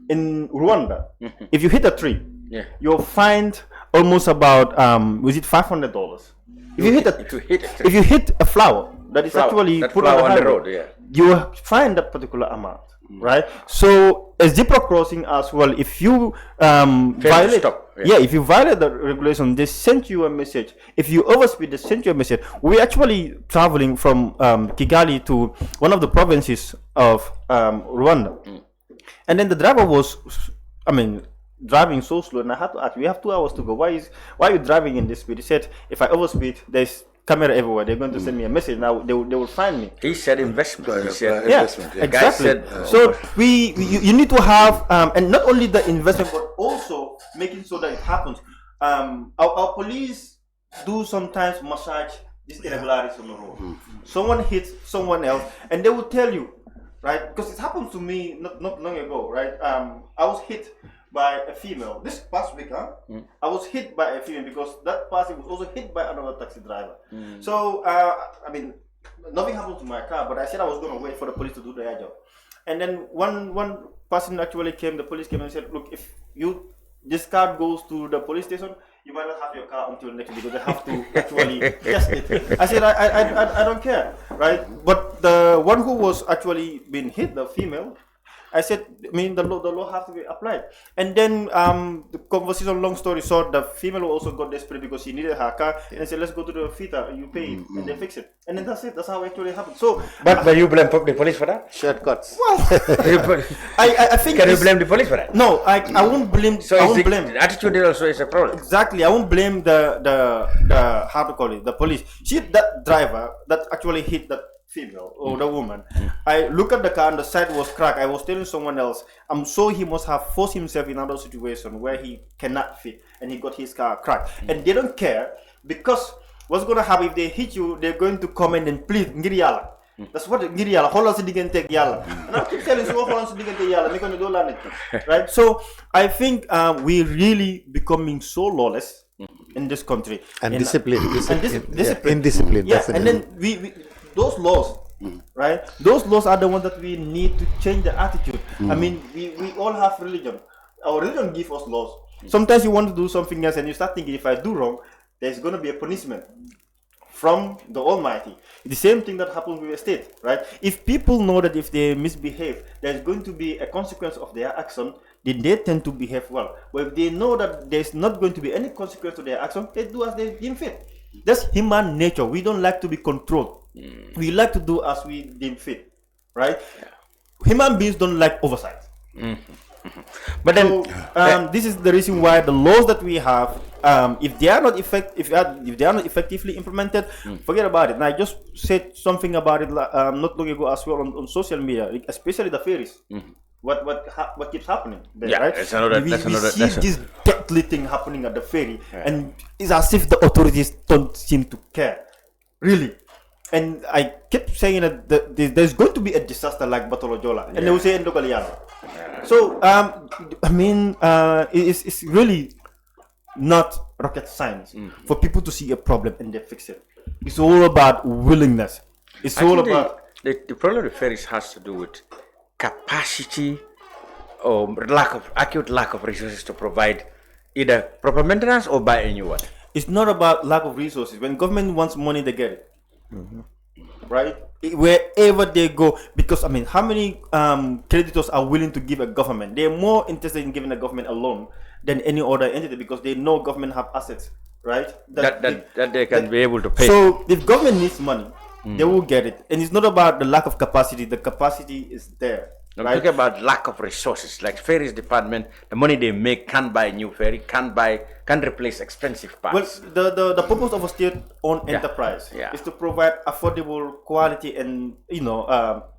In Rwanda, if you hit a tree, you'll find almost about was it $500? If you hit a flower that is actually put on the road, you will find that particular amount. Right, so a zebra crossing as well. If you violate, if you violate the regulation, they send you a message. If you overspeed, they send you a message. We're actually traveling from Kigali to one of the provinces of Rwanda, and then the driver was, driving so slow, and I had to ask, we have 2 hours to go. Why are you driving in this speed? He said, if I overspeed, there's camera everywhere. They're going to send me a message. Now they will find me. He said investment. He said investment. Exactly. So you need to have and not only the investment, but also making sure that it happens. Our police do sometimes massage these irregularities on the road. Someone hits someone else, and they will tell you, right? Because it happened to me not long ago, right? I was hit by a female this past week. I was hit by a female because that person was also hit by another taxi driver. So nothing happened to my car, but I said I was going to wait for the police to do their job. And then one person actually came, the police came and said, look, if this car goes to the police station, you might not have your car until next week because they have to actually test it. I said, I don't care, right? But the one who was actually being hit, the female, I said, I mean, the law has to be applied. And then the conversation, long story short, the female also got desperate because she needed her car, and I said, let's go to the theater, you pay it, and they fix it. And then that's it. That's how it actually happened. So, but you blame the police for that? Shortcuts. Well, I think. Can you blame the police for that? No, I won't blame. So I won't blame. The attitude also is a problem. Exactly. I won't blame the how to call it, the police. See, that driver that actually hit that female or the woman. I look at the car and the side was cracked. I was telling someone else, I'm sure he must have forced himself in another situation where he cannot fit and he got his car cracked. And they don't care because what's going to happen if they hit you, they're going to come in and plead, ngiri yalla. That's what ngiri yalla, hold on to digante yalla. And I keep telling you, hold on to digante yalla, make on the right? So I think we're really becoming so lawless in this country. And discipline. Indiscipline. Yeah, and then we those laws, right? Those laws are the ones that we need to change the attitude. I mean, we all have religion. Our religion gives us laws. Sometimes you want to do something else and you start thinking, if I do wrong, there's going to be a punishment from the Almighty. The same thing that happens with a state, right? If people know that if they misbehave, there's going to be a consequence of their action, then they tend to behave well. But if they know that there's not going to be any consequence to their action, they do as they deem fit. That's human nature. We don't like to be controlled. We like to do as we deem fit, right? Human beings don't like oversight. But then, this is the reason why the laws that we have, if they are not effectively implemented, forget about it. And I just said something about it not long ago as well on social media, especially the ferries. What keeps happening there, right? We see this deadly thing happening at the ferry, and it's as if the authorities don't seem to care, really. And I kept saying that there's going to be a disaster like Batolojola, and they will say Ndogaliana. So I mean, it's really not rocket science for people to see a problem and they fix it. It's all about willingness. It's all about the problem with ferries has to do with capacity or acute lack of resources to provide either proper maintenance or buy a new one. It's not about lack of resources. When government wants money, they get it. Right? Wherever they go, because I mean, how many creditors are willing to give a government? They're more interested in giving a government a loan than any other entity because they know government have assets, right? That they can be able to pay. So if government needs money, they will get it, and it's not about the lack of capacity. The capacity is there. I'm talking about lack of resources. Like ferries department, the money they make can't buy a new ferry, can't replace expensive parts. Well, the purpose of a state-owned enterprise is to provide affordable, quality, and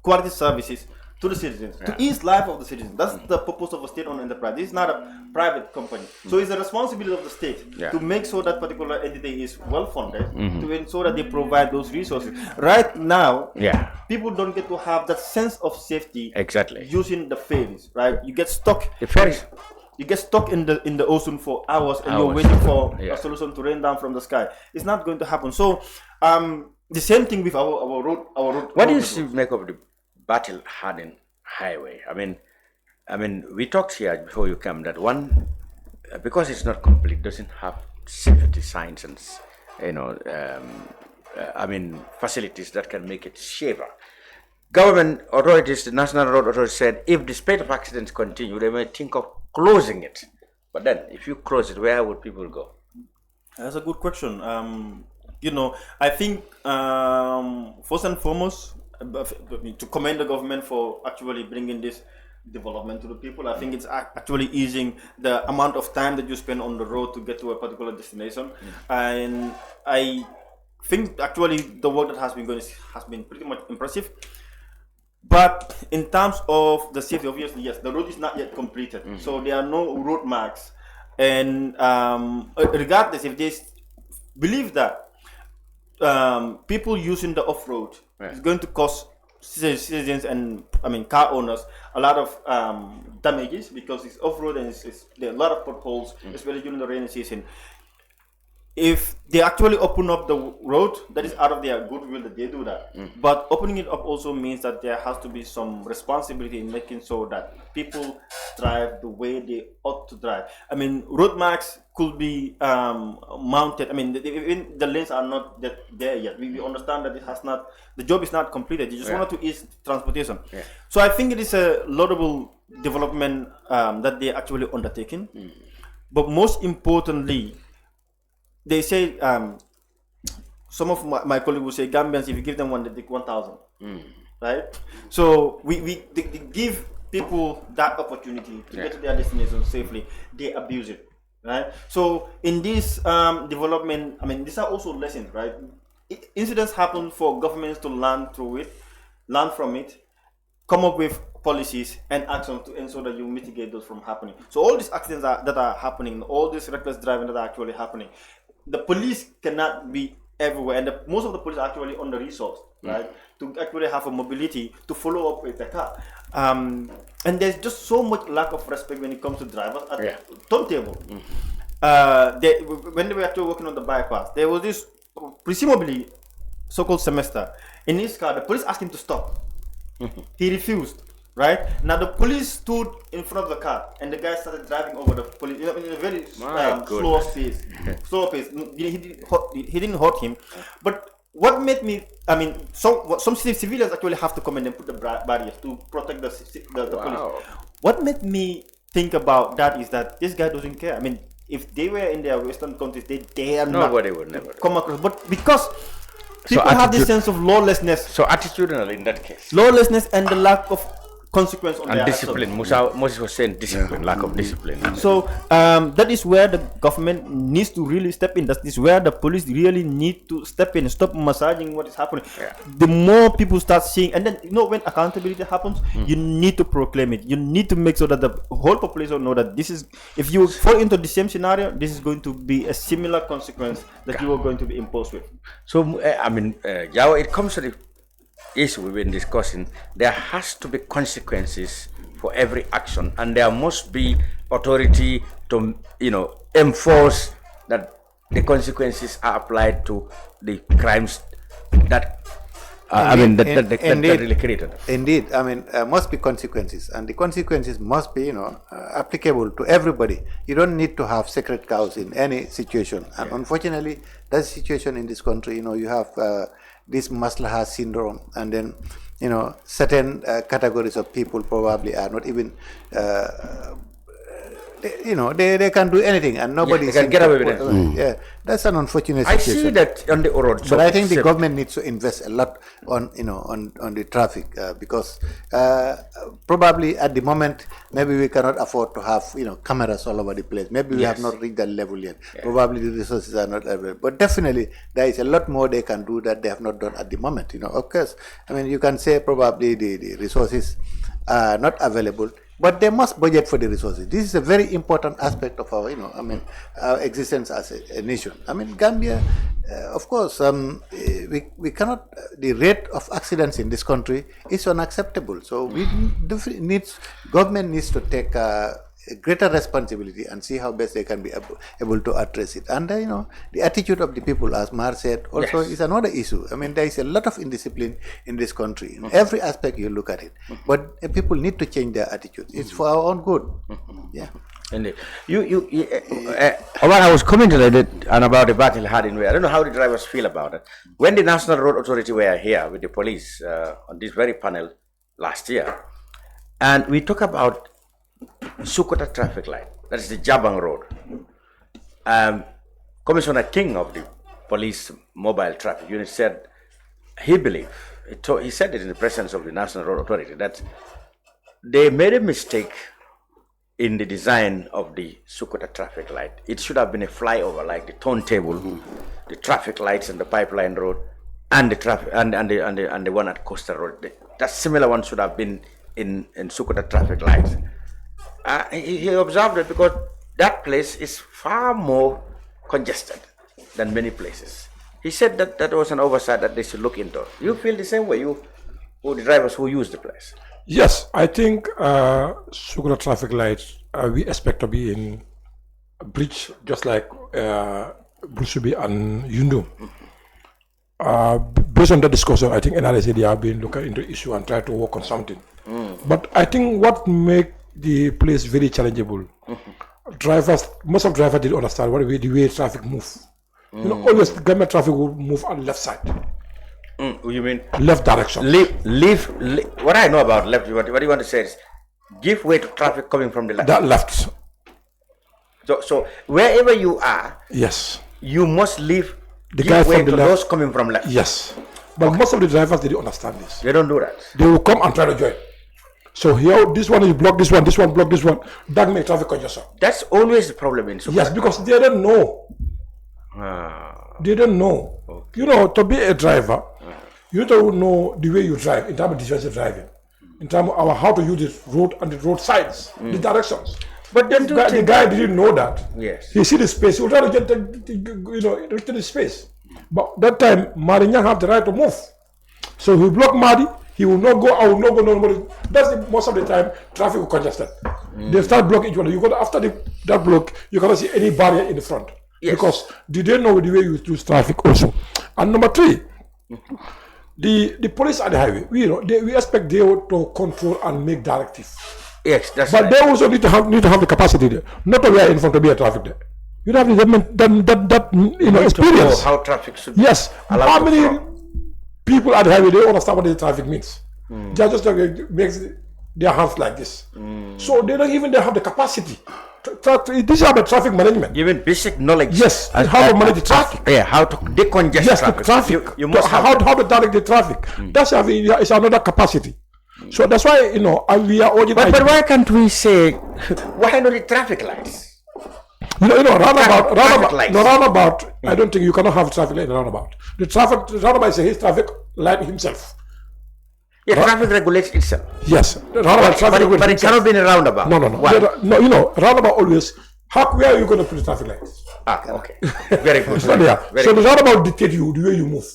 quality services to the citizens, to ease life of the citizens. That's the purpose of a state-owned enterprise. This is not a private company. So it's the responsibility of the state to make sure that particular entity is well-funded, to ensure that they provide those resources. Right now, people don't get to have that sense of safety using the ferries, right? You get stuck. The ferries. You get stuck in the ocean for hours and you're waiting for a solution to rain down from the sky. It's not going to happen. So the same thing with our road. What do you make of the battle-hardened highway? I mean, we talked here before you came that one, because it's not complete, doesn't have safety signs and facilities that can make it safer. Government authorities, the National Road Authority said if the spate of accidents continue, they may think of closing it. But then, if you close it, where would people go? That's a good question. I think first and foremost, to commend the government for actually bringing this development to the people. I think it's actually easing the amount of time that you spend on the road to get to a particular destination. And I think actually the work that has been going has been pretty much impressive. But in terms of the safety, obviously, yes, the road is not yet completed. So there are no road marks. And regardless, if they believe that people using the off-road is going to cause citizens and car owners a lot of damages because it's off-road and there are a lot of potholes, especially during the rainy season. if they actually open up the road, that is out of their goodwill that they do that. But opening it up also means that there has to be some responsibility in making sure that people drive the way they ought to drive. I mean, road marks could be mounted. I mean, even the lanes are not there yet. We understand that the job is not completed. You just wanted to ease transportation. So I think it is a laudable development that they're actually undertaking. But most importantly, they say, some of my colleagues will say, Gambians, if you give them one, they take 1,000. Right? So they give people that opportunity to get to their destination safely. They abuse it. Right? So in this development, I mean, these are also lessons, right? Incidents happen for governments to learn from it, come up with policies and actions to ensure that you mitigate those from happening. So all these accidents that are happening, all this reckless driving that are actually happening, the police cannot be everywhere, and most of the police are actually under-resourced, right, to actually have a mobility to follow up with the car. And there's just so much lack of respect when it comes to drivers at the turntable. When they were actually working on the bypass, there was this presumably so-called semester. In his car, the police asked him to stop. He refused. Right? Now the police stood in front of the car and the guy started driving over the police in a very slow pace. He didn't hurt him. But what made me, I mean, some civilians actually have to come in and put the barriers to protect the police. What made me think about that is that this guy doesn't care. I mean, if they were in their Western countries, they dare not. Nobody would never come across. But because people have this sense of lawlessness. So attitudinal in that case. Lawlessness and the lack of consequence on and their discipline. Moses was saying discipline, lack of discipline. So that is where the government needs to really step in. That is where the police really need to step in and stop massaging what is happening. The more people start seeing, and then when accountability happens, you need to proclaim it. You need to make sure that the whole population know that this is, if you fall into the same scenario, this is going to be a similar consequence that you are going to be imposed with. So I mean, Jawo, it comes to the issue we've been discussing. There has to be consequences for every action, and there must be authority to enforce that the consequences are applied to the crimes that that really created. Indeed, I mean, must be consequences, and the consequences must be applicable to everybody. You don't need to have sacred cows in any situation, and unfortunately that's the situation in this country. You have this maslaha syndrome, and then certain categories of people probably are not even they can do anything and nobody can get away with it. Yeah, that's an unfortunate situation. I see that on the road. But I think the government needs to invest a lot on on the traffic because probably at the moment maybe we cannot afford to have cameras all over the place. Maybe we have not reached that level yet. Probably the resources are not available. But definitely there is a lot more they can do that they have not done at the moment. Of course, I mean, you can say probably the resources are not available, but they must budget for the resources. This is a very important aspect of our, our existence as a nation. I mean, Gambia, of course, we cannot. The rate of accidents in this country is unacceptable. So we government needs to take a greater responsibility and see how best they can be able to address it. And the attitude of the people, as Mar said, also is another issue. I mean, there is a lot of indiscipline in this country. In every aspect you look at it, but people need to change their attitude. It's for our own good. Yeah. Indeed. Omar, I was commenting on about the battle had in way. I don't know how the drivers feel about it. When the National Road Authority were here with the police on this very panel last year, and we talk about Sukuta traffic light, that is the Jabang Road. Commissioner King of the Police Mobile Traffic Unit said he believed, he said it in the presence of the National Road Authority, that they made a mistake in the design of the Sukuta traffic light. It should have been a flyover, like the turntable, the traffic lights and the pipeline road, and the traffic and the one at Coastal Road. That similar one should have been in Sukuta traffic lights. He observed it because that place is far more congested than many places. He said that was an oversight that they should look into. You feel the same way, or the drivers who use the place? Yes, I think traffic lights we expect to be in a bridge, just like Brusubi and Yundum. Based on that discussion, I think NRSA they have been looking into the issue and try to work on something. But I think what make the place very challengeable, most of drivers didn't understand the way traffic move. You know, always the government traffic will move on the left side. You mean left direction? Leave. What I know about left, what you want to say is give way to traffic coming from the left. That left. So wherever you are, yes, you must leave. The guy way from the to left. those coming from left. Yes, but most of the drivers they don't understand this. They don't do that. They will come and try to join. So here, this one is blocked. This one blocked. This one. That makes traffic congestion. That's always the problem in Super. Yes, because they don't know. They don't know. Okay. You know, to be a driver, you need to know the way you drive in terms of defensive driving, in terms of how to use the road and the road sides, the directions. But then the guy didn't know that. Yes. He see the space. He will try to get into the space. But that time, Mariña have the right to move. So he block Madi. He will not go. I will not go. Nobody. That's most of the time traffic will congested. They start blocking each other. You got after that block, you cannot see any barrier in the front. Yes. Because they didn't know the way you use traffic also. And number 3, the police at the highway. We expect they to control and make directive. Yes, that's but right. They also need to have the capacity there, not to be in front to be a traffic there. You don't have that experience. How traffic should be. Yes. How many people at the highway they understand what the traffic means? They are just makes their hands like this. So they don't even have the capacity. This is about traffic management. Even basic knowledge. Yes. How to manage the traffic. Yeah. How to decongest traffic. The traffic. You must how to direct the traffic. That's is another capacity. So that's why we are urging. But why can't we say why not the traffic lights? Roundabout. I don't think you cannot have traffic light in a roundabout. The roundabout is his traffic light himself. Yeah, traffic regulates itself. Yes, but it cannot be in a roundabout. No. No, roundabout always. Where are you going to put the traffic lights? Okay. Very good. So the roundabout dictates you the way you move.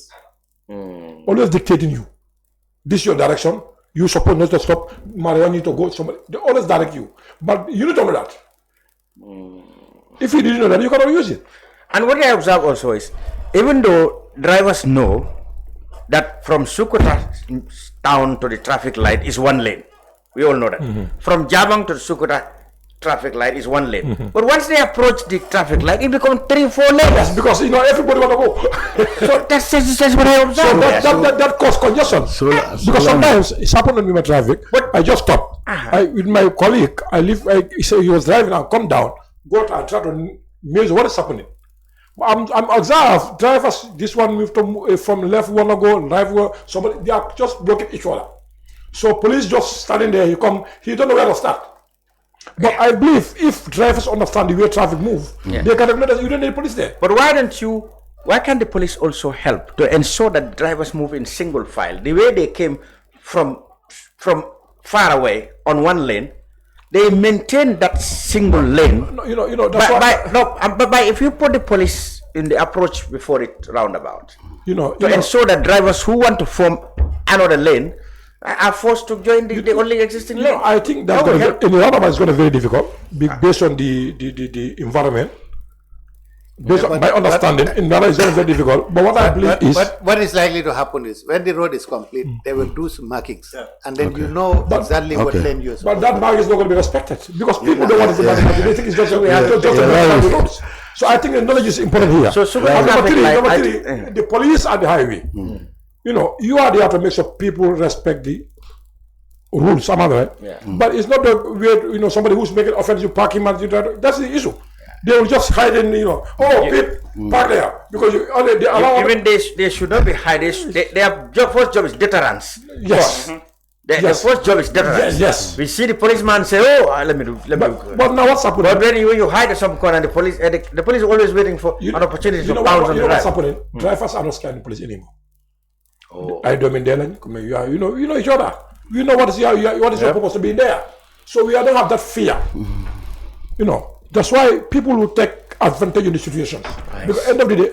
Always dictating you. This is your direction. You supposed not to stop. Marijuana need to go somebody. They always direct you. But you need to know that. If you didn't know that, you cannot use it. And what I observe also is, even though drivers know that from Sukuta town to the traffic light is 1 lane, we all know that. From Jabang to the Sukuta traffic light is 1 lane. But once they approach the traffic light, it becomes 3-4 lanes. Yes, because everybody want to go. So that's what I observe. So that causes congestion. Because sometimes it's happened to me with traffic. But I just stop. With my colleague, he said he was driving and come down, go out and try to measure what is happening. I'm observed drivers. This one moved from left, wanna go right. Somebody they are just blocking each other. So police just standing there. He don't know where to start. But I believe if drivers understand the way traffic move, they can recognize you don't need police there. But why can't the police also help to ensure that drivers move in single file? The way they came from far away on 1 lane, they maintain that single lane. But if you put the police in the approach before it roundabout, to ensure that drivers who want to form another lane are forced to join the only existing lane. I think that's in the roundabout is going to be very difficult based on the environment. Based on my understanding, in Ghana is very difficult. But what I believe is, what is likely to happen is when the road is complete, they will do some markings, and then you know exactly what lane you're supposed to. But that mark is not going to be respected because people don't want to mark. They think it's just the roads. So I think the knowledge is important here. So number three, the police at the highway. You are there to make sure people respect the rules. But it's not the way somebody who's making offensive parking. That's the issue. They will just hide in, park there because they allow. Even they should not be hiding. Their first job is deterrence. Yes. The first job is deterrence. Yes. We see the policeman say, let me do. But now what's happening? But when you hide at some corner, and the police is always waiting for an opportunity to pounce on the what's happening? Drivers are not scared of the police anymore. I don't mean you know each other. You know what is your purpose to be in there. So we don't have that fear. That's why people will take advantage of the situation. Nice. Because at the end of the day,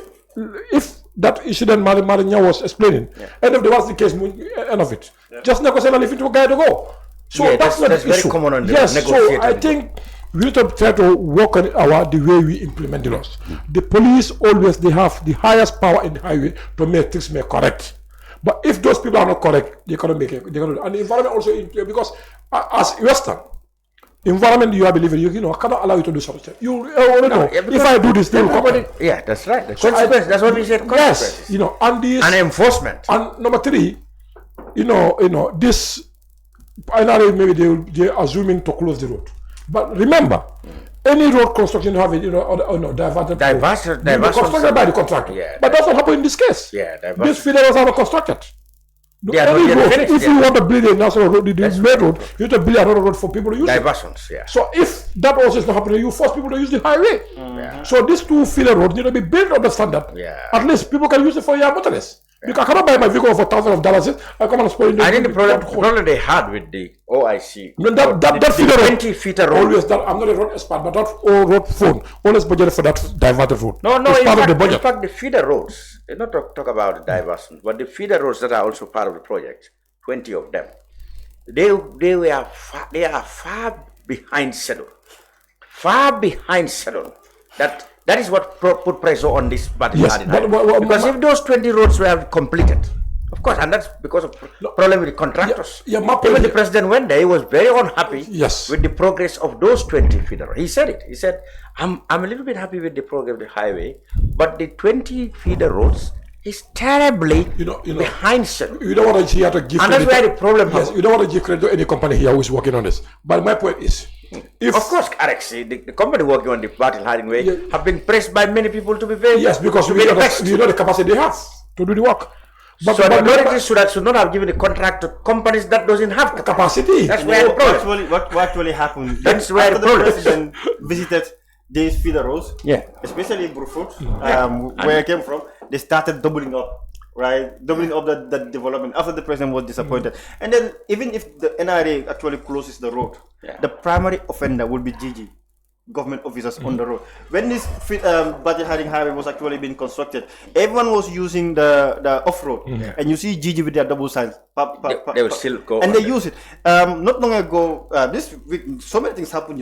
if that incident Mariña was explaining, end of the day, what's the case, end of it. Just negotiate and leave it to a guy to go. So that's not the issue. Very common on the so I think We need to try to work on the way we implement the laws. The police always, they have the highest power in the highway to make things more correct. But if those people are not correct, they cannot make it. And the environment also, because as Western, environment you are believing, you know, I cannot allow you to do something. If I do this, they will come. Yeah, that's right. The consequence, that's what we said. Yes, you know, and enforcement. And number 3, you know, this, maybe they are assuming to close the road. But remember, any road construction have it, diverted. Constructed by the contractor. Yeah, but that's what happened in this case. Yeah, these feeders are not constructed. If you want to build a national road, the main road, you have to build another road for people to use. Diversions, yeah. So if that also is not happening, you force people to use the highway. Yeah. So these 2 feeder roads need to be built on the standard. Yeah. At least people can use it for your motorists. Because I cannot buy my vehicle for $1,000. I come and spoil it. I think the problem they had with the OIC. No, that feeder road. 20 feet road. Always that. I'm not a road expert, but that road phone always budgeted for that diverted road. No. It's part of the budget. In fact, the feeder roads. Not talk about the diversion, but the feeder roads that are also part of the project. 20 of them. They are far behind schedule. Far behind schedule. That is what put pressure on this battle. Yes, because if those 20 roads were completed, of course, and that's because of problem with the contractors. Even the president went there, he was very unhappy with the progress of those 20 feeder. He said it. He said, I'm a little bit happy with the progress of the highway, but the 20 feeder roads is terribly behind schedule. You don't want to give credit. And that's where the problem is. You don't want to give credit to any company here who is working on this. But my point is, of course, Alex, the company working on the battle highway have been pressed by many people to be very because we know the capacity they have to do the work. But the authorities should not have given the contract to companies that doesn't have capacity. That's where the problem. What actually happened? That's where the problem. The president visited these feeder roads, especially in Brufut, where I came from. They started doubling up. Doubling up that development after the president was disappointed. And then even if the NRA actually closes the road, the primary offender will be GG, government officers on the road. When this Budget Highway was actually being constructed, everyone was using the off-road. And you see GG with their double signs. They will still go. And they use it. Not long ago, this week, so many things happened,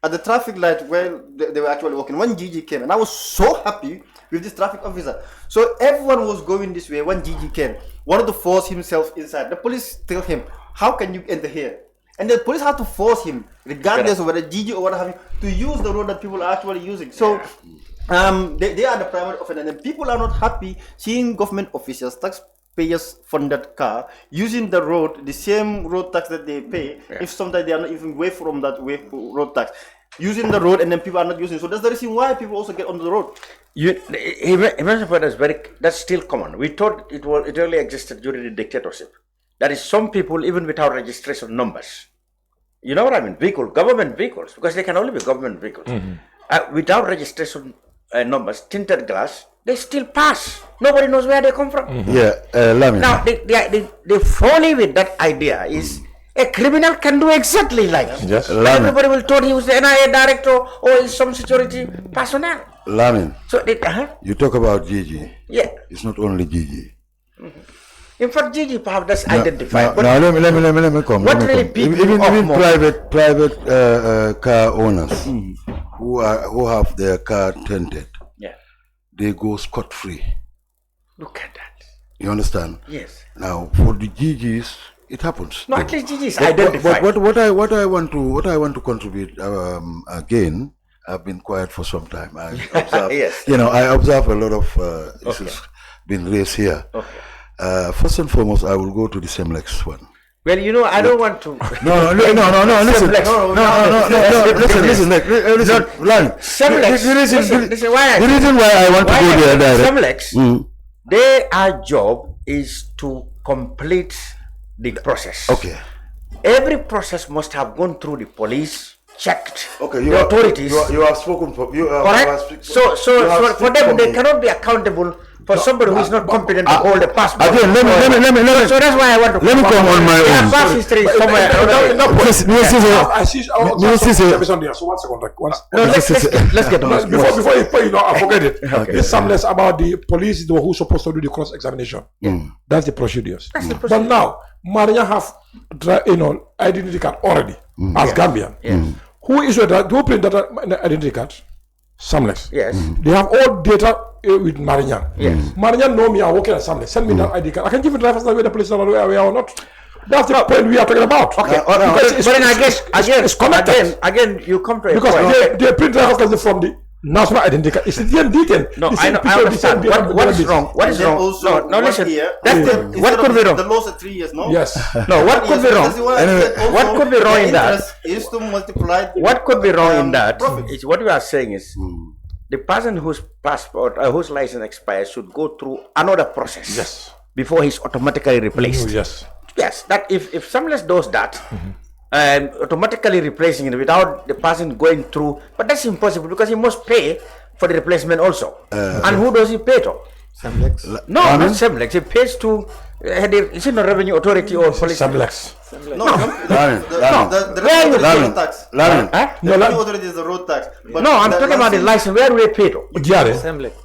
at the traffic light where they were actually walking. When GG came, and I was so happy with this traffic officer. So everyone was going this way when GG came. Wanted to force himself inside. The police tell him, how can you enter here? And the police had to force him, regardless of whether GG or what have you, to use the road that people are actually using. So they are the primary offender. And people are not happy seeing government officials, taxpayers funded car, using the road, the same road tax that they pay, if sometimes they are not even away from that road tax. Using the road and then people are not using it. So that's the reason why people also get on the road. That's still common. We thought it only existed during the dictatorship. That is, some people, even without registration numbers, you know what I mean? Government vehicles, because they can only be government vehicles. Without registration numbers, tinted glass, they still pass. Nobody knows where they come from. Now, the folly with that idea is a criminal can do exactly like that. Everybody will thought he was the NIA director or is some security personnel. Lamin, so you talk about Gigi. Yeah. It's not only Gigi. In fact, Gigi perhaps that's identified. Now let me come. What really people even private car owners who have their car tinted, they go scot-free. Look at that. You understand? Yes. Now for the Gigis, it happens. No, at least Gigi is identified. But what I want to contribute again. I've been quiet for some time. I observe, I observe a lot of issues being raised here. First and foremost, I will go to the Semlex one. Well, I don't want to. No. Listen. The reason why I want to go there, Semlex, their job is to complete the process. Okay. Every process must have gone through the police. Checked. Okay, the authorities. You have spoken for you. Correct. So for them, they cannot be accountable for somebody who is not competent to hold a passport. Again, let me. So that's why I want to. Let me come on my own. Past history somewhere. So 1 second. Let's get on. Before I forget it. It's something about the police who supposed to do the cross examination. That's the procedures. But now, Maria have identity card already as Gambian. Who is who print data identity cards? Samlex. Yes. They have all data with Marignane. Yes. Marignane know me, I'm working at Samlex. Send me that ID card. I can give you drivers where the police are aware or not. That's the point we are talking about. Okay. Again, you come to a because point. they print drivers license from the national identity card. It's the detail. No, I understand. What is wrong? What is wrong? Also, No, listen. What could be wrong? The law said 3 years, no? Yes. No, what could be wrong? What could be wrong in that? Is to multiply. What could be wrong in that? Is what you are saying is the person whose passport or whose license expires should go through another process. Yes. Before he's automatically replaced. Yes. Yes. That if Samlex does that. Automatically replacing it without the person going through, but that's impossible because he must pay for the replacement also. And who does he pay to? Samlex? No, not Samlex. He pays to, is it not revenue authority or police? Samlex. No, the road tax. The revenue authority is the road tax. But no, I'm talking about the license. Where do they pay to? Jare.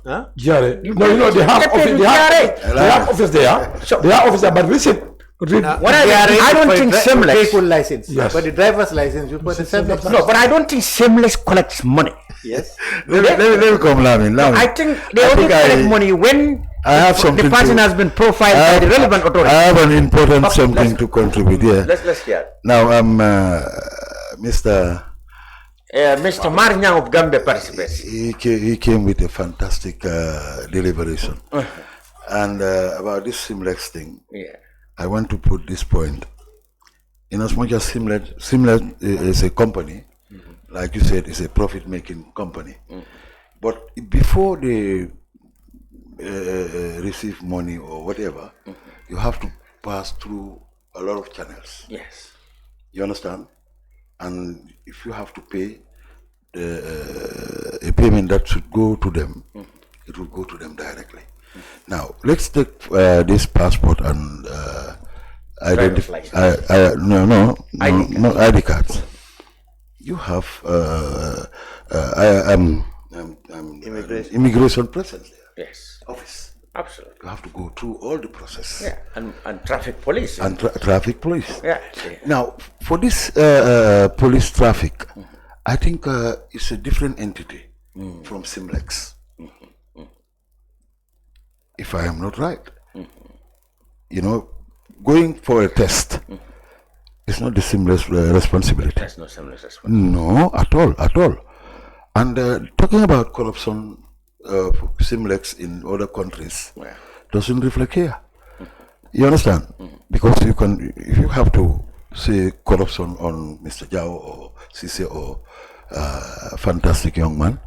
Huh? Jare. No, they have office there. They have office there, but listen. I don't think Samlex full license. Yes. But the driver's license, you put the Samlex. No, but I don't think Samlex collects money. Yes. Let me come, Lamin. I think they only collect money when the person has been profiled by the relevant authority. I have an important something to contribute here. Let's hear. Now, Mr. Marignane of Gambia participates. He came with a fantastic deliberation. And about this Samlex thing, I want to put this point. In as much as Samlex is a company, like you said, it's a profit-making company. But before they receive money or whatever, you have to pass through a lot of channels. Yes. You understand? And if you have to pay a payment that should go to them, it will go to them directly. Now, let's take this passport and ID cards. You have immigration presence there. Yes. Office. Absolutely. You have to go through all the process. Yeah, and traffic police. And traffic police. Yeah. Now, for this police traffic, I think it's a different entity from Samlex. If I am not right. You know, going for a test is not the Samlex responsibility. That's not Samlex responsibility. No, at all. And talking about corruption Samlex in other countries doesn't reflect here. You understand? Because if you have to say corruption on Mr. Jawo or Ceesay or fantastic young man,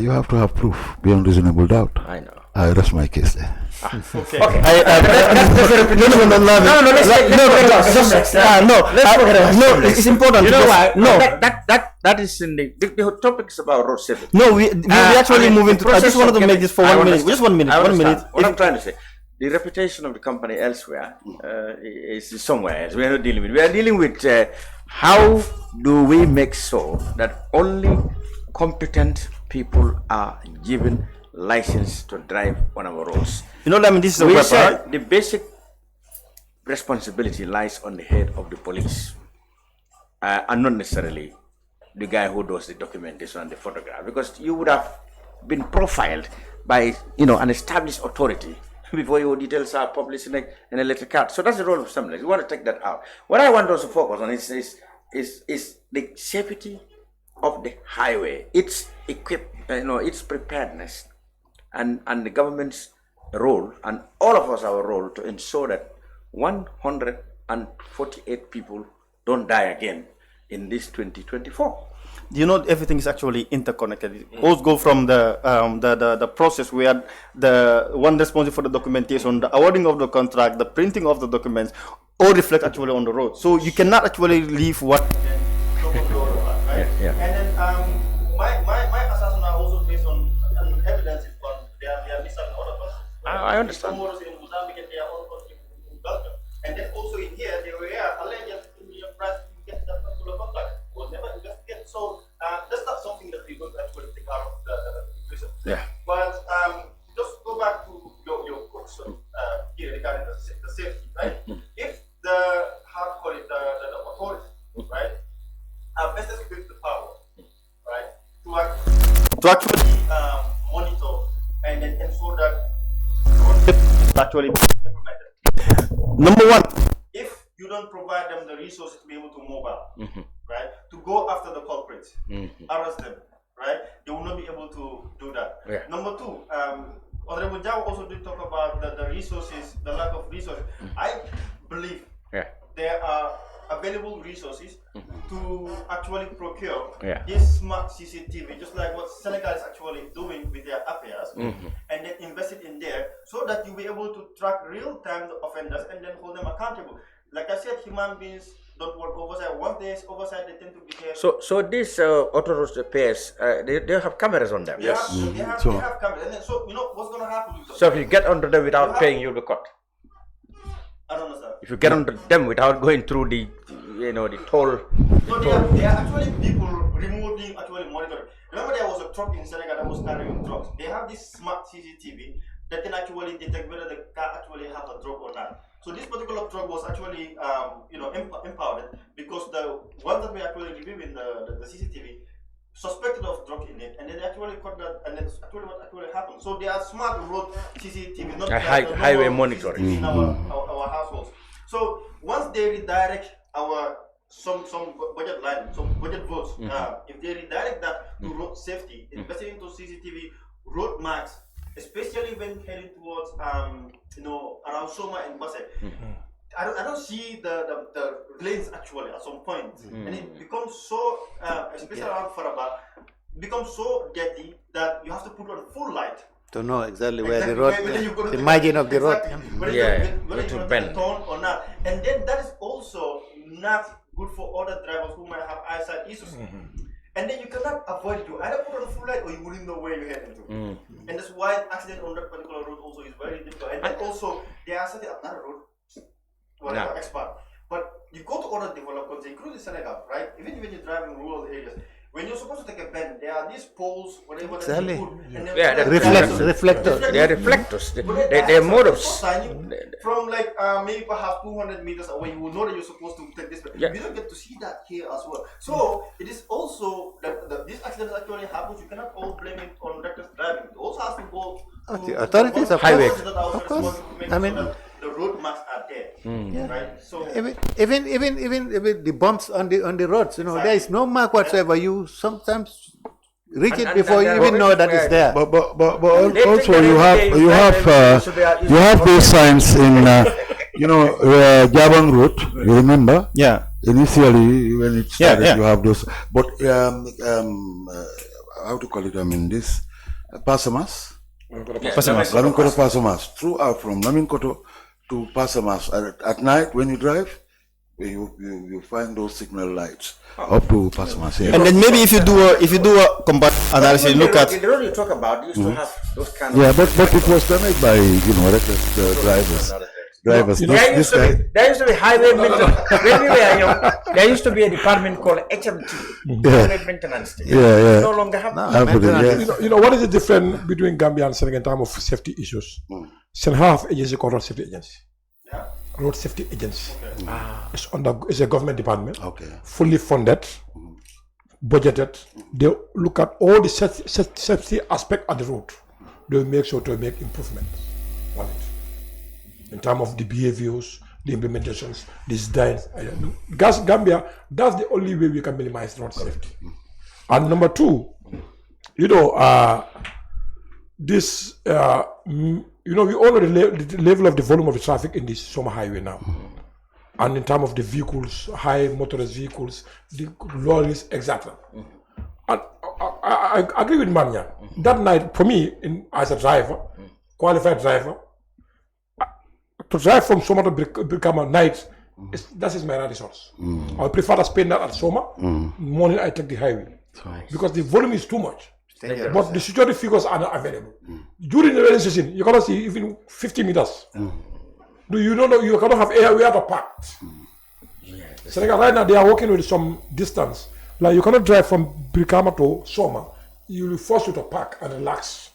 you have to have proof beyond reasonable doubt. I know. I rest my case there. Okay. It's important. You know why? No, that is in the topic is about road safety. No, we actually moving to. I just wanted to make this for 1 minute. Just 1 minute. 1 minute. What I'm trying to say, the reputation of the company elsewhere is somewhere else. We are not dealing with. We are dealing with how do we make sure that only competent people are given license to drive on our roads. You know, I mean, this is a we said the basic responsibility lies on the head of the police, and not necessarily the guy who does the documentation and the photograph, because you would have been profiled by an established authority before your details are published in a letter card. So that's the role of Samlex. We want to take that out. What I want us to focus on is the safety of the highway, its its preparedness, and the government's role, and all of us our role to ensure that 148 people don't die again in this 2024. You know, everything is actually interconnected. It all go from the process where the one responsible for the documentation, the awarding of the contract, the printing of the documents, all reflect actually on the road. So you cannot actually leave what. Right? Yeah. And then my assessment are also based on evidence, but they are missing other persons. I understand. Some in Mozambique and they are also in Belgium. And then also in here, they were alleged in your press to get that particular contract. Was never investigated. So that's not something that we're going to actually take out of the prison. Yeah. But just go back to your question here regarding the safety, right? If the hard call it the authority, right, are best equipped to to actually monitor and then ensure that road safety is actually implemented. Number one, if you don't provide them the resources to be able to mobile, right, to go after the culprits, arrest them, right, they will not be able to do that. Yeah. Number two, Honorable Jawo also did talk about the resources, the lack of resources. I believe there are available resources to actually procure this smart CCTV, just like what Senegal is actually doing with their affairs, and then invest it in there so that you'll be able to track real-time the offenders and then hold them accountable. Like I said, human beings don't work oversight. Once there's oversight, they tend to behave. So these auto road repairs, they have cameras on them. They have cameras. And then, so you know what's going to happen with them? So if you get onto them without paying, you'll be caught. I don't understand. If you get onto them without going through the, the toll. So there are actually people remotely actually monitoring. Remember, there was a truck in Senegal that was carrying drugs. They have this smart CCTV that can actually detect whether the car actually have a drug or not. So this particular truck was actually, empowered because the one that we actually reviewing the CCTV suspected of drug in it, and then they actually caught that, and that's actually what actually happened. So they are smart road CCTV, not highway monitoring in our households. So once they redirect our some budget line, some budget votes, if they redirect that to road safety, investing into CCTV road marks, especially when heading towards around Soma and Basse, I don't see the lanes actually at some point, and it becomes so especially around Faraba, becomes so dirty that you have to put on full light to know exactly where the road, the margin of the road, whether you're going to turn or not, and then that is also not good for other drivers who might have eyesight issues. And then you cannot avoid it. You either put on full light or you wouldn't know where you're heading to. And that's why accident on that particular road also is very difficult. And then also, there are certain another road, well, I'm not expert, but you go to other developed countries, including Senegal, right? Even when you're driving in rural areas, when you're supposed to take a bend, there are these poles, whatever that you put. And reflectors. They are reflectors. They are motives. From like maybe perhaps 200 meters away, you will know that you're supposed to take this. You don't get to see that here as well. So it is also that this accident actually happens. You cannot all blame it on reckless driving. It also has to go to the authorities, of highway. course. I mean, the road marks are there, right? So even the bumps on the roads, there is no mark whatsoever. You sometimes reach it before you even know that it's there. But also you have those signs in Jawo Road. You remember? Yeah. Initially, when it started, you have those. But how to call it? I mean, this Pasamas. Pasamas. Throughout from Laminkoto to Pasamas at night when you drive, you find those signal lights up to Pasamas. Yeah. And then maybe if you do a comparative analysis, look at the road you talk about used to have those kind of. Yeah, but it was damaged by reckless drivers. There used to be highway maintenance. When we were young, there used to be a department called HMT, highway maintenance. No longer have You know what is the difference between Gambia and Senegal in terms of safety issues? Senegal have agency called road safety agency. Road safety agency. It's a government department. Fully funded, budgeted. They look at all the safety aspect of the road. They make sure to make improvements on it. In terms of the behaviors, the implementations, the designs. Gambia, that's the only way we can minimize road safety. And number two, we all know the level of the volume of the traffic in this summer highway now. And in terms of the vehicles, high motorized vehicles, the lorries, etc. And I agree with Manya. That night, for me, as a driver, qualified driver, to drive from Soma to Brikama night, that is my last resource. I prefer to spend that at Soma. Morning I take the highway because the volume is too much. But the security figures are not available. During the rainy season, you cannot see even 50 meters. Do you know that you cannot have area to park? Senegal right now they are working with some distance. Like you cannot drive from Brikama to Soma. You will force you to park and relax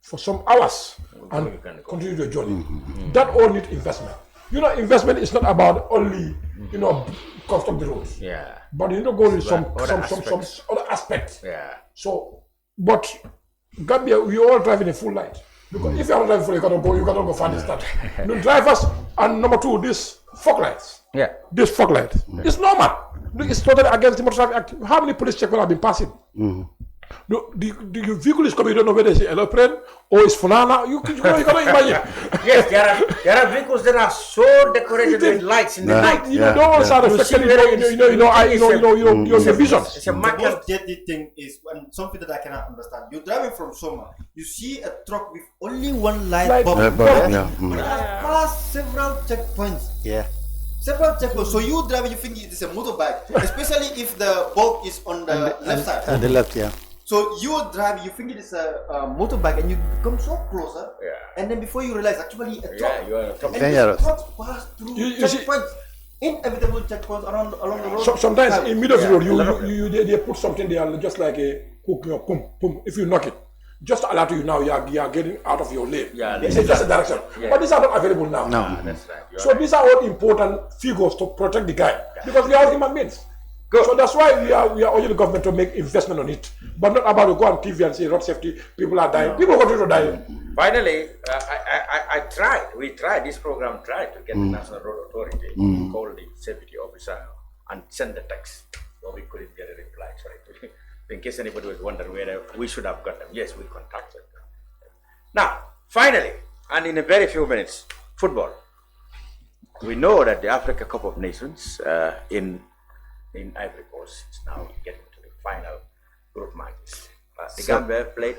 for some hours and continue your journey. That all need investment. Investment is not about only construct the roads. But go with some other aspects. So But Gambia, we all drive in a full light. Because if you are not driving full, you cannot go find the start. Drivers, and number two, these fog lights. Yeah. This fog light. It's normal. It's totally against the Motor Traffic Act. How many police checkpoints have been passing? The vehicle is coming, you don't know whether it's an aeroplane or it's Fulana. You cannot imagine. Yes, there are vehicles that are so decorated with lights in the night. No one's reflecting your vision. It's a most deadly thing is when something that I cannot understand. You're driving from Soma, you see a truck with only one light bulb. But it has passed several checkpoints. Yeah. Several checkpoints. So you drive, you think it is a motorbike, especially if the bulb is on the left side. On the left, yeah. So you drive, you think it is a motorbike, and you come so closer, and then before you realize, actually a truck. Yeah, you are a truck. And the trucks pass through checkpoints, inevitable checkpoints along the road. Sometimes in middle of the road, they put something there, just like a hook, boom, boom. If you knock it, just alert you now, you are getting out of your lane. Yeah, it's just a direction. Yeah. But these are not available now. No, that's right. So these are all important figures to protect the guy, because we are all human beings. Good. So that's why we are urging the government to make investment on it, but not about to go on TV and say road safety, people are dying. People continue to die. Finally, we tried, this program tried to get the National Road Authority to call the safety officer and send the text, but we couldn't get a reply. Sorry. In case anybody was wondering whether we should have got them, yes, we contacted them. Now, finally, and in a very few minutes, football. We know that the Africa Cup of Nations in Ivory Coast is now getting to the final group matches. The Gambia played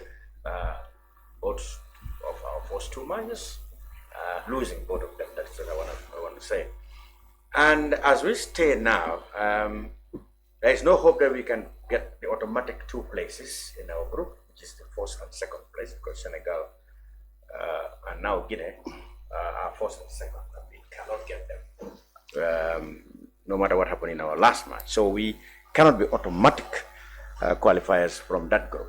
both of our first two matches, losing both of them. That's what I want to say. And as we stay now, there is no hope that we can get the automatic 2 places in our group, which is the first and second place, because Senegal and now Guinea are first and second, and we cannot get them. No matter what happened in our last match. So we cannot be automatic qualifiers from that group.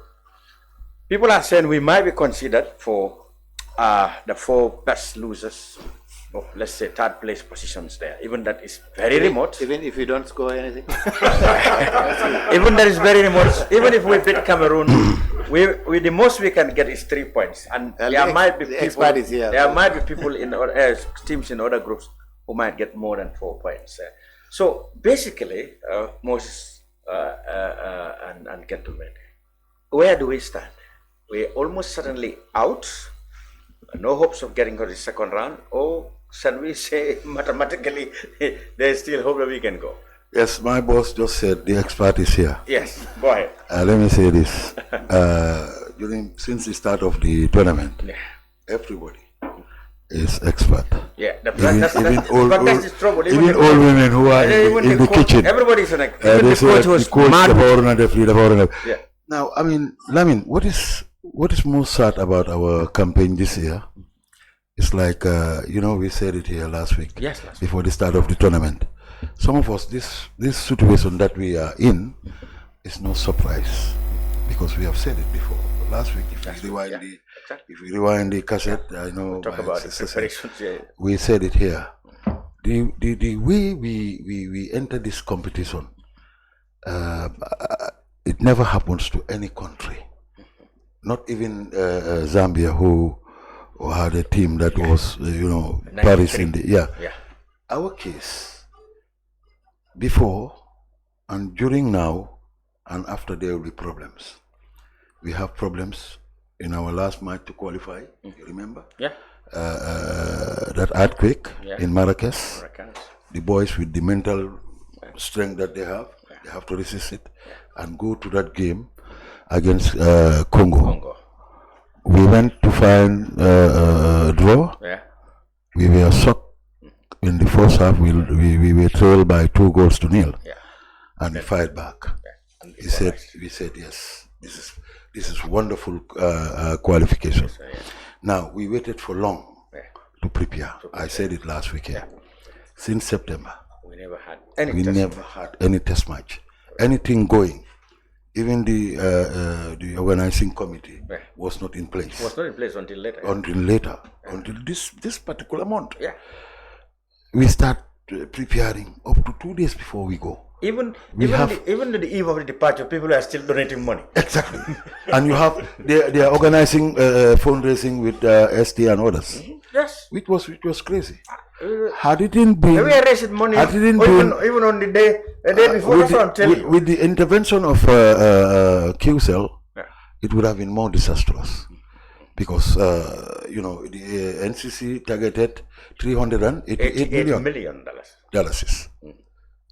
People are saying we might be considered for the 4 best losers of, let's say, 3rd place positions there. Even that is very remote. Even if you don't score anything? Even that is very remote. Even if we beat Cameroon, we the most we can get is 3 points. And there might be people in teams in other groups who might get more than 4 points. So basically, Moses and gentlemen, where do we stand? We're almost certainly out, no hopes of getting to the second round, or shall we say mathematically there's still hope that we can go? Yes, my boss just said the expert is here. Yes, go ahead. Let me say this. Since the start of the tournament, everybody is expert. Yeah, even old women who are in the kitchen. Everybody's an expert. They say the coach, the foreigner, the free, the foreigner. Yeah. Now, I mean, Lamin, what is most sad about our campaign this year? It's like, we said it here last week. Yes, before the start of the tournament. Some of us, this situation that we are in is no surprise, because we have said it before. Last week, if you rewind the cassette, I know talk about the we said it here. The way we enter this competition, it never happens to any country. Not even Zambia, who had a team that was, Paris in the Our case, before and during now and after, there will be problems. We have problems in our last match to qualify. You remember? Yeah. That earthquake in Marrakesh. The boys with the mental strength that they have to resist it and go to that game against Congo. We went to find a draw. Yeah. We were shocked in the first half. We were trailed by 2-0. Yeah. And we fight back. Yeah. We said yes. This is wonderful qualification. Yes, yeah. Now we waited for long to prepare. I said it last week here. Yeah. Since September, we never had any test match, anything going. Even the organizing committee was not in place. Was not in place until later. Until this particular month. Yeah. We start preparing up to 2 days before we go. Even the eve of the departure, people are still donating money. Exactly. And you have, they are organizing fundraising with ST and others. Yes. Which was crazy. Had it been, we are raising money even on the day before. That's what I'm telling you. With the intervention of QCell, it would have been more disastrous. Because, the NCC targeted $388 million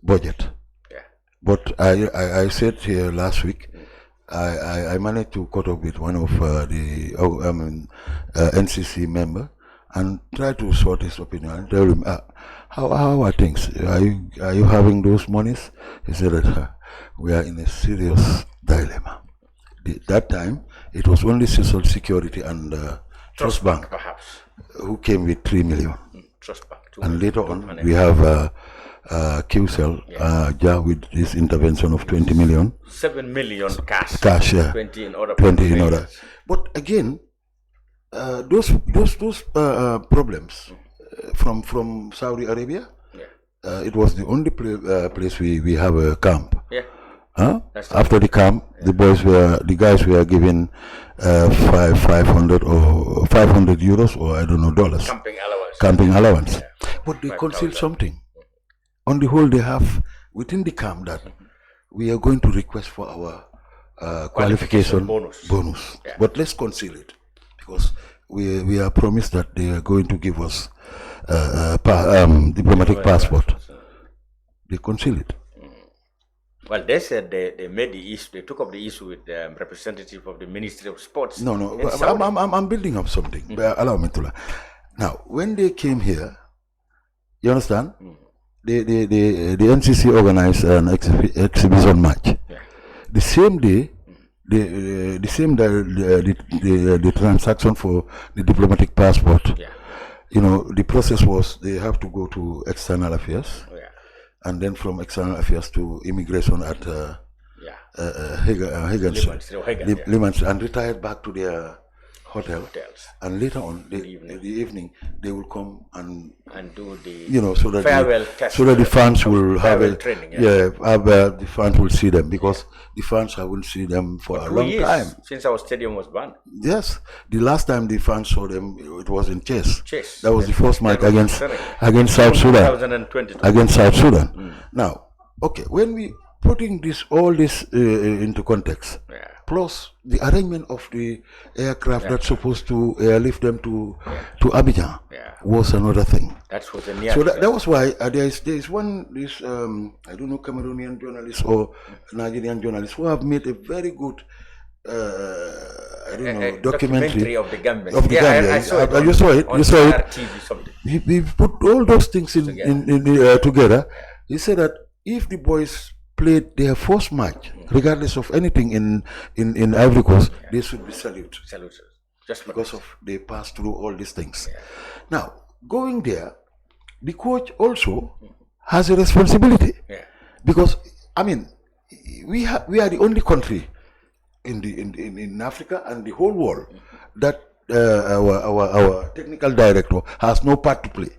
budget. Yeah. But I said here last week, I managed to caught up with one of the NCC member and try to sort his opinion and tell him, how are things? Are you having those monies? He said that we are in a serious dilemma. That time, it was only Social Security and Trust Bank perhaps, who came with 3 million. Trust Bank. And later on, we have QCell, Jawo with this intervention of 20 million. 7 million cash. Cash, yeah. 20 in order. 20 in order. But again, those problems from Saudi Arabia, it was the only place we have a camp. Yeah. After the camp, the guys were given 500 or 500 euros or I don't know dollars. Camping allowance. Yeah. But they concealed something. On the whole, they have within the camp that we are going to request for our qualification bonus. Yeah. But let's conceal it because we are promised that they are going to give us diplomatic passport. They conceal it. Well, they said they made the issue. They took up the issue with the representative of the Ministry of Sports. No. I'm building up something. Allow me to. Now, when they came here, you understand? The NCC organized an exhibition match. Yeah. The same day, the transaction for the diplomatic passport. Yeah. The process was they have to go to external affairs. Oh, yeah. And then from external affairs to immigration at Limans, and retired back to their hotels. And later on, the evening, they will come and do the so that farewell test, so that the fans will have training. The fans will see them because the fans haven't seen them for a long time since our stadium was banned. Yes, the last time the fans saw them, it was in Chess. That was the first match against South Sudan. 2022. Against South Sudan. Now, okay, when we putting all this into context, plus the arrangement of the aircraft that's supposed to airlift them to Abidjan was another thing. That was a so that was why there is this I don't know, Cameroonian journalist or Nigerian journalist who have made a very good documentary of the Gambia. Gambia. I saw it. You saw it. On you saw it. TV, he put all those things together. He said that if the boys played their first match, regardless of anything in Ivory Coast, they should be saluted. Just because of they passed through all these things. Yeah. Now, going there, the coach also has a responsibility. Yeah. Because we are the only country in Africa and the whole world that our technical director has no part to play.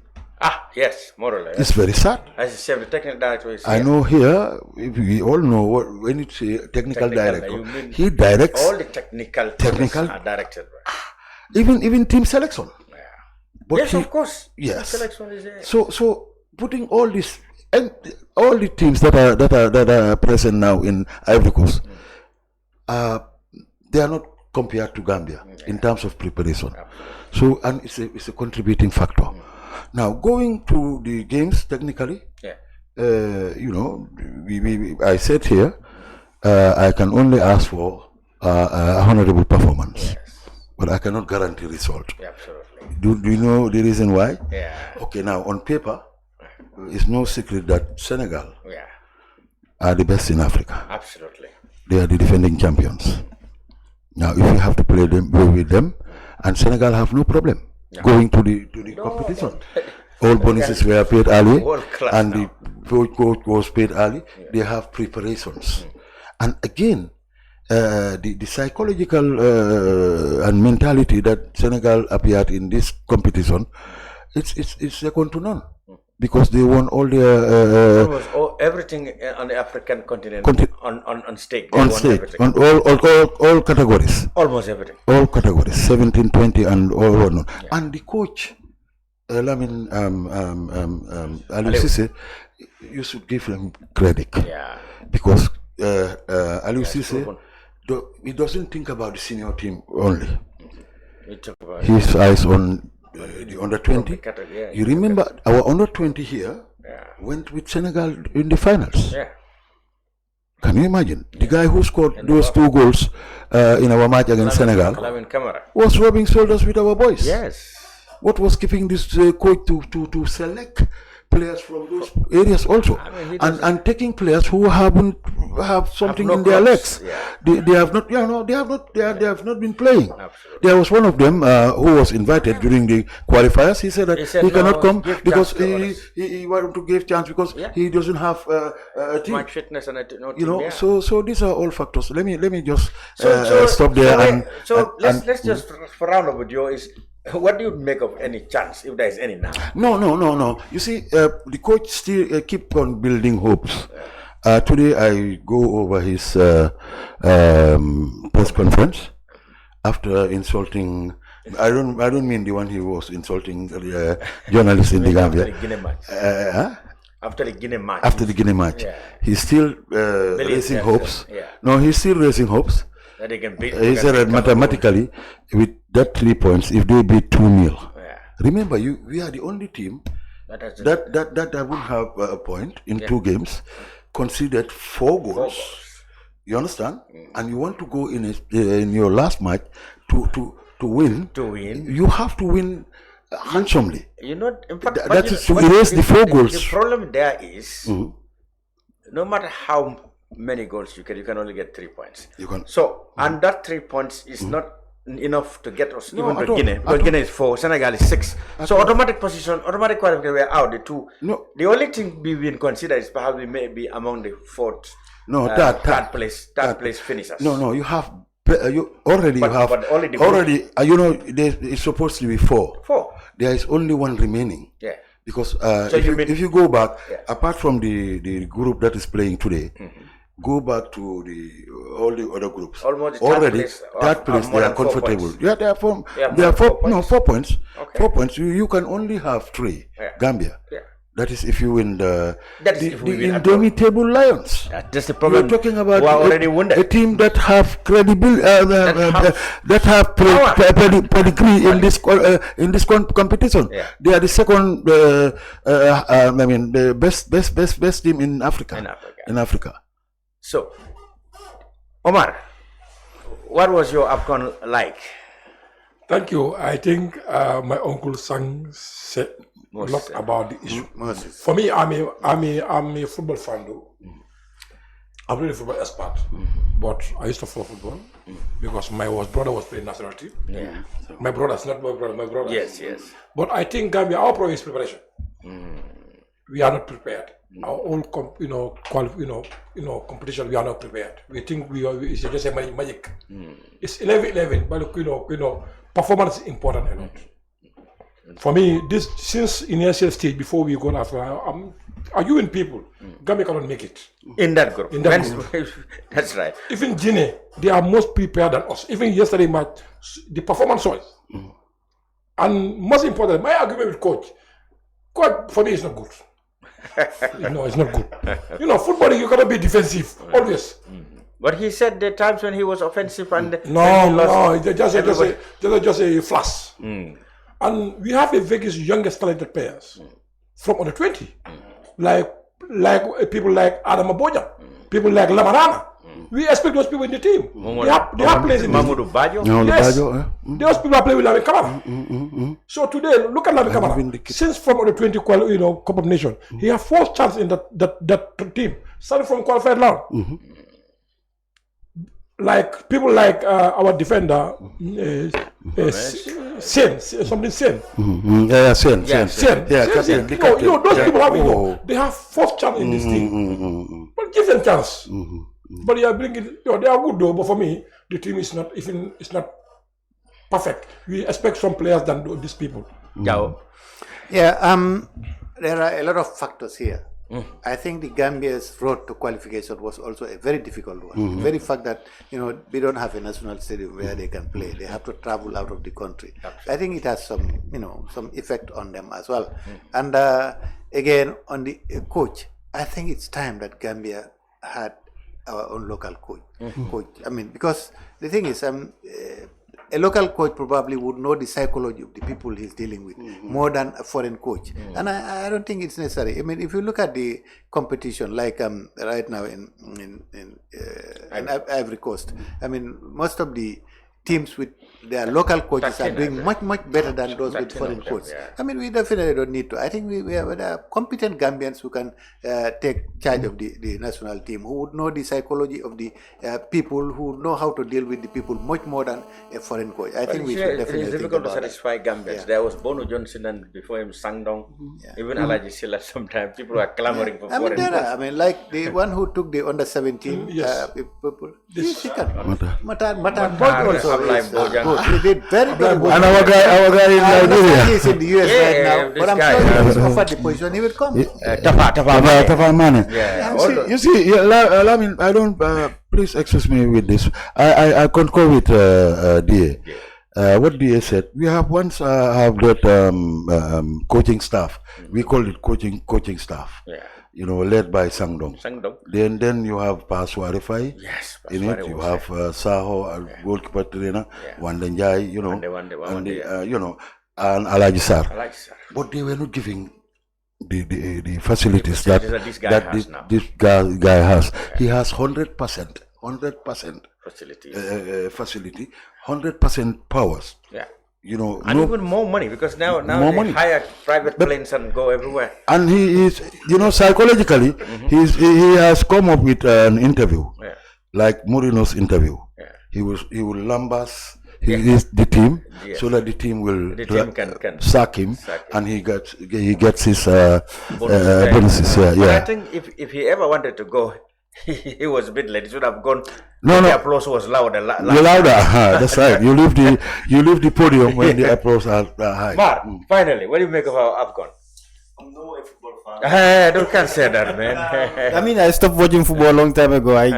Yes, more or less. It's very sad. As you said, the technical director is I know here, we all know when it's a technical director, he directs. All the technical are directed. Right? Even team selection. Yeah. But yes, of course. Yes. Team selection is there. So putting all this and all the teams that are present now in Ivory Coast, they are not compared to Gambia in terms of preparation. So and it's a contributing factor. Now, going to the games technically, I said here, I can only ask for a honorable performance, but I cannot guarantee result. Yeah, absolutely. Do you know the reason why? Yeah. Okay, now on paper, it's no secret that Senegal are the best in Africa. Absolutely. They are the defending champions. Now, if you have to play with them, and Senegal have no problem. Going to the competition. All bonuses were paid early, and the coach was paid early. They have preparations. And again, the psychological and mentality that Senegal appeared in this competition, it's second to none. Because they won all their everything on the African continent on stake. On stake, on all categories. Almost everything. All categories, 17, 20, and all whatnot. Yeah. And the coach, Ali Ceesay, you should give him credit. Yeah. Because Ali Ceesay, he doesn't think about the senior team only. His eyes on the under 20. You remember our under 20 here went with Senegal in the finals. Yeah. Can you imagine? The guy who scored those 2 goals in our match against Senegal was rubbing shoulders with our boys. Yes. What was keeping this coach to select players from those areas also, and taking players who have something in their legs. Yeah. They have not, they have not been playing. Absolutely. There was one of them who was invited during the qualifiers. He said that he cannot come because he wanted to give chance because he doesn't have a team. Much fitness and team, so these are all factors. Let me just stop there. Let's just for round up with you is. What do you make of any chance, if there is any now? No. You see, the coach still keep on building hopes. Today I go over his press conference after insulting. I don't mean the one he was insulting journalists in the Gambia. After the Guinea match. After the Guinea match, he's still raising hopes. No, he's still raising hopes. That they can beat. He said that mathematically, with that 3 points, if they beat 2-0, remember, we are the only team that would have a point in 2 games, conceded 4 goals. You understand? And you want to go in your last match to win. You have to win handsomely. In fact, that is to erase the 4 goals. The problem there is, no matter how many goals you can only get 3 points. And that 3 points is not enough to get us even to Guinea. Because Guinea is 4, Senegal is 6. So automatic qualification, we are out. The only thing we will consider is perhaps we may be among the 4th. Third place finishers. No. You have it's supposed to be 4. There is only 1 remaining. Yeah. Because if you go back, apart from the group that is playing today, go back to all the other groups. Almost third place they are comfortable. They are 4 points. Okay. 4 points. You can only have 3. Gambia. Yeah. That is if you win the indomitable Lions. That's the problem. You're talking about a team that have credibility, that have pedigree in this competition. Yeah. They are the second, the best team in Africa. So, Omar, what was your AFCON like? Thank you. I think my uncle said a lot about the issue. For me, I'm a football fan though. I'm really a football expert, but I used to follow football because my brother was playing national team. Yeah. My brother's not my brother. My brother. Yes. But I think Gambia, our problem is preparation. We are not prepared. Our own competition, we are not prepared. We think it's just a magic. It's 11-11, but performance is important a lot. For me, this since initial stage before we go after, arguing people, Gambia cannot make it in that group. That's right. Even Guinea, they are most prepared than us. Even yesterday match, the performance was, and most important, my argument with coach for me is not good. No, it's not good. Football, you cannot be defensive always. But he said the times when he was offensive and just a flash. And we have a Vegas youngest talented players from under 20, like people like Adam Aboja, people like Lamarana. We expect those people in the team. They have players in the team. Yes, those people are playing with Lamin Kamara. So today, look at Lamin Kamara. Since from under 20 Cup of Nations, he has 4 chances in that team, starting from qualified round. Like people like our defender, Sen. Sen. Those people they have 4th chance in this team. But give them chance. But they are bringing. They are good though. But for me, the team is not perfect. We expect some players than these people. Jawo. Yeah. There are a lot of factors here. I think the Gambia's road to qualification was also a very difficult one. The very fact that, we don't have a national stadium where they can play. They have to travel out of the country. I think it has some, some effect on them as well. And again, on the coach, I think it's time that Gambia had our own local coach. I mean, because the thing is, a local coach probably would know the psychology of the people he's dealing with more than a foreign coach. And I don't think it's necessary. I mean, if you look at the competition, like right now in Ivory Coast, I mean, most of the teams with their local coaches are doing much better than those with foreign coaches. I mean, we definitely don't need to. I think we have competent Gambians who can take charge of the national team, who would know the psychology of the people, who know how to deal with the people much more than a foreign coach. I think we should definitely it's difficult to satisfy Gambians. There was Bono Johnson and before him Sangdong, even Alaji Silla. Sometimes people are clamoring for foreign coach. I mean, like the one who took the under 17 people. Matan also. He did very good. And our guy in Nigeria. He's in the US right now, but I'm sure he's offered the position. He will come. Tafa Mane. You see, I don't. Please excuse me with this. I concur with DA. What DA said. We have once have that coaching staff. We call it coaching staff. Led by Sangdong. Then you have Paswa Refai. Yes. In it, you have Saho, goalkeeper trainer, Wandenjai, and Alaji Sar. But they were not giving the facilities that this guy has. He has 100% facility, 100% powers. Yeah. And even more money, because now they hire private planes and go everywhere. And he is, psychologically, he has come up with an interview, like Mourinho's interview. He will lambast the team, so that the team will can sack him, and he gets his bonuses. But I think if he ever wanted to go, he was a bit late. He should have gone. The applause was louder. That's right. You leave the podium when the applause are high. Mark, finally, what do you make of our AFCON? I'm not a football fan. Don't can't say that, man. I mean, I stopped watching football a long time ago. I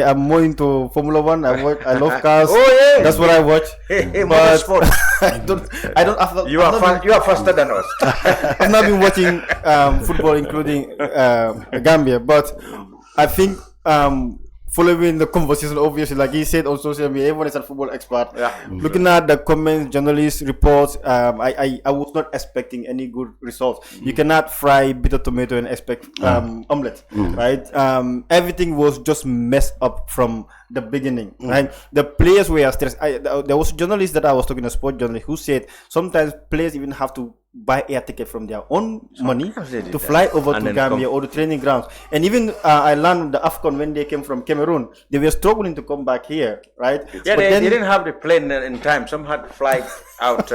am more into Formula One. I love cars. Oh yeah, that's what I watch. But sport. I don't. You are faster than us. I've not been watching football, including Gambia, but I think following the conversation, obviously, like he said on social media, everyone is a football expert. Looking at the comments, journalists, reports, I was not expecting any good results. You cannot fry bitter tomato and expect omelette, right? Everything was just messed up from the beginning, right? The players were stressed. There was journalists that I was talking to, sport journalists, who said sometimes players even have to buy air ticket from their own money to fly over to Gambia or the training grounds. And even I learned the AFCON when they came from Cameroon, they were struggling to come back here, right? Yeah, they didn't have the plane in time. Some had to fly out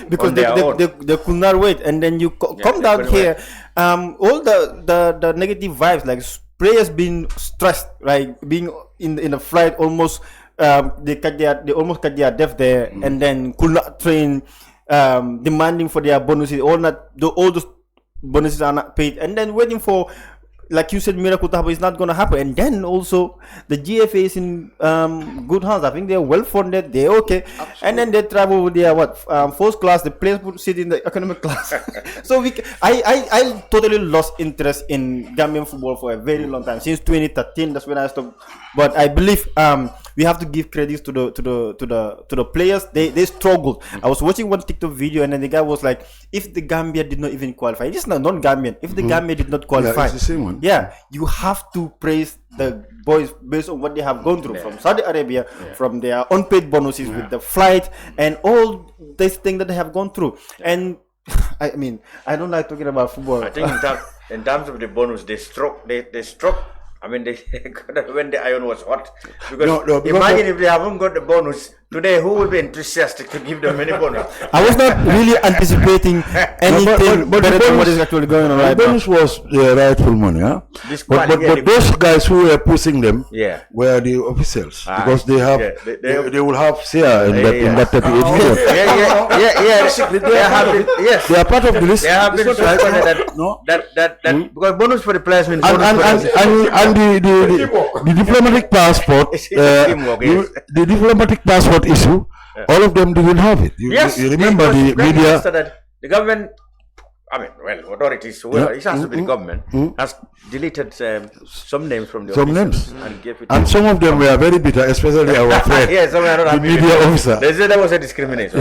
because they could not wait. And then you come down here, all the negative vibes, like players being stressed, right? Being in the flight, almost they almost cut their death there, and then could not train. Demanding for their bonuses, all those bonuses are not paid, and then waiting for, like you said, miracle to happen. It's not going to happen. And then also the GFA is in good hands. I think they're well funded, they're okay. Absolutely. And then they travel with their first class. The players would sit in the economic class. So I totally lost interest in Gambian football for a very long time, since 2013. That's when I stopped. But I believe we have to give credit to the players. They struggled. I was watching one TikTok video, and then the guy was like, if the Gambia did not even qualify, this is not non-Gambian. If the Gambia did not qualify, it's the same one. Yeah, you have to praise the boys based on what they have gone through from Saudi Arabia, from their unpaid bonuses with the flight and all these things that they have gone through. And I mean, I don't like talking about football. I think in terms of the bonus, they struck. I mean, when the iron was hot. Because imagine if they haven't got the bonus, Today, who will be enthusiastic to give them any bonus? I was not really anticipating anything but better than what is actually going on the right now. bonus was the rightful money, huh? But those guys who were pushing them were the officials because they have they will have share in that 38 million. They are part of the list. They have been that because bonus for the players means and the diplomatic passport, the diplomatic passport issue, all of them didn't have it. You remember the media. The government, I mean, well, authorities, it has to be the government, has deleted some names from the officials and gave it. And some of them were very bitter, especially our friend, the media officer. They said that was a discrimination.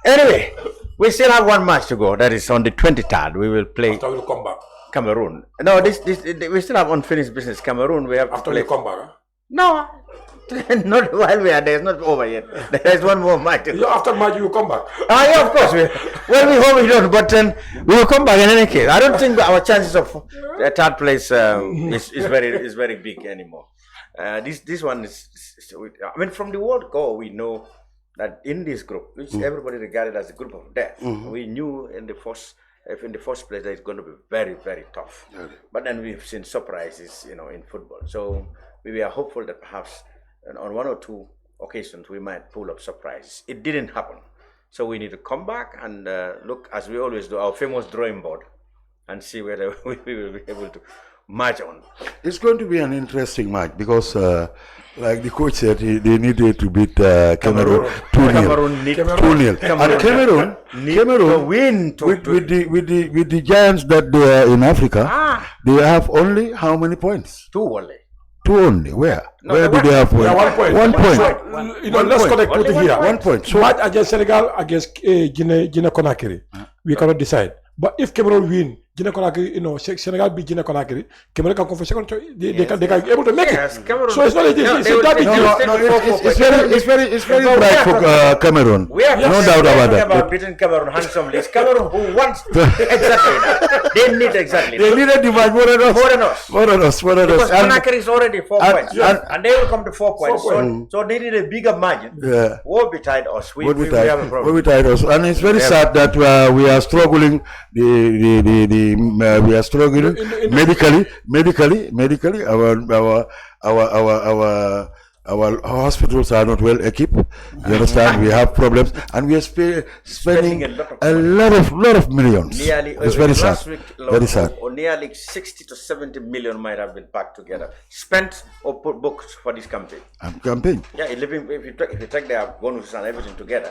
Anyway, we still have one match to go. That is on the 23rd. We will play. After we come back. Cameroon. No, this we still have unfinished business. Cameroon, we have after to play. we come back. Huh? No, not while we are there. It's not over yet. There is one more match. After match, you will come back. Yeah, of course. We hope we don't, but we will come back in any case. I don't think our chances of third place is very big anymore. This one is. I mean, from the World Cup, we know that in this group, which everybody regarded as a group of death, we knew in the first place that it's going to be very, very tough. But then we've seen surprises, in football. So we were hopeful that perhaps on one or two occasions we might pull up surprises. It didn't happen. So we need to come back and look, as we always do, our famous drawing board and see whether we will be able to match on. It's going to be an interesting match because, like the coach said, they needed to beat Cameroon 2-0. And Cameroon win with the giants that they are in Africa. They have only how many points? 2 only. 2 only. Where? No, where do they have points? 1 point. 1 point. Let's connect put here. 1 point. So match against Senegal, against Guinea Conakry. We cannot decide. But if Cameroon win, Guinea Conakry, Senegal beat Guinea Conakry, Cameroon can go for second. They can be able to make it. Cameroon, so it's not it's very bright for Cameroon. No doubt about that. About beating Cameroon handsomely. It's Cameroon who wants exactly that. They need exactly. They needed the match more than us. Because Conakry is already 4 points, and they will come to 4 points. So they need a bigger margin. Woe betide us. We have a problem. Woe betide us, and it's very sad that we are struggling. We are struggling medically. Our hospitals are not well equipped. You understand? We have problems, and we are spending a lot of millions. It's very sad. Very sad. Or nearly 60 to 70 million might have been packed together, spent or put booked for this campaign. Yeah, if you take their bonuses and everything together.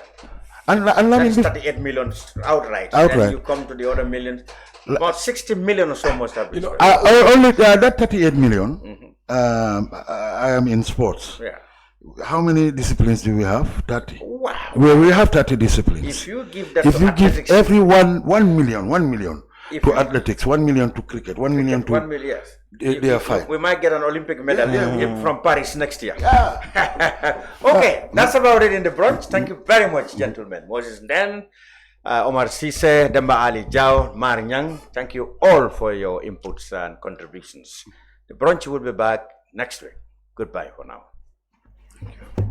And that's 38 million outright. Then you come to the other millions. About 60 million or so must have been. Only that 38 million. I am in sports. Yeah. How many disciplines do we have? 30. Wow. We have 30 disciplines. If you give that if you give everyone 1 million to athletics, 1 million to cricket, 1 million to 1 million. Yes. They are fine. We might get an Olympic medal from Paris next year. Okay, that's about it in the brunch. Thank you very much, gentlemen. Moses Nden, Omar Ceesay, Demba Jawo, Mar Nyang. Thank you all for your inputs and contributions. The brunch will be back next week. Goodbye for now. Thank you.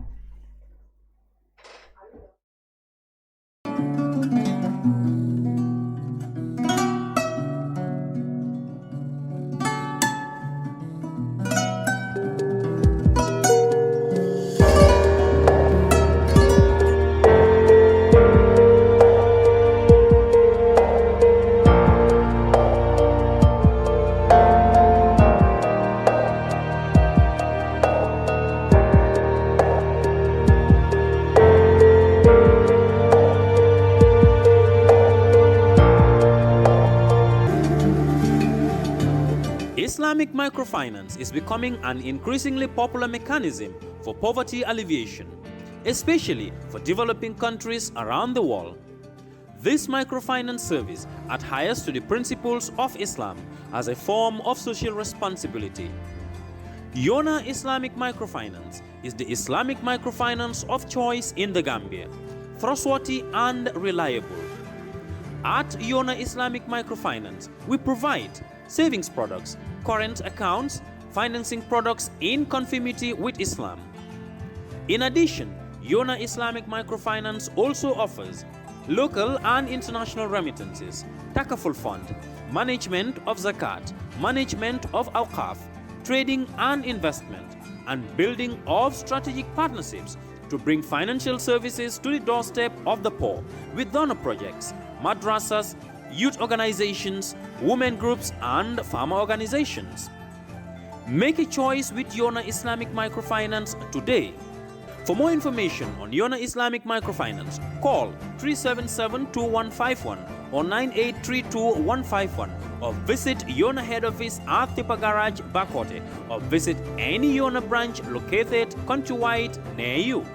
Islamic microfinance is becoming an increasingly popular mechanism for poverty alleviation, especially for developing countries around the world. This microfinance service adheres to the principles of Islam as a form of social responsibility. Yona Islamic Microfinance is the Islamic microfinance of choice in the Gambia, trustworthy and reliable. At Yona Islamic Microfinance, we provide savings products, current accounts, financing products in conformity with Islam. In addition, Yona Islamic Microfinance also offers local and international remittances, Takaful Fund, management of zakat, management of awqaf, trading and investment, and building of strategic partnerships to bring financial services to the doorstep of the poor with donor projects, madrasas, youth organizations, women groups, and farmer organizations. Make a choice with Yona Islamic Microfinance today. For more information on Yona Islamic Microfinance, call 377-2151 or 9832-151 or visit Yona head office at Tipa Garage, Bakote, or visit any Yona branch located countrywide near you.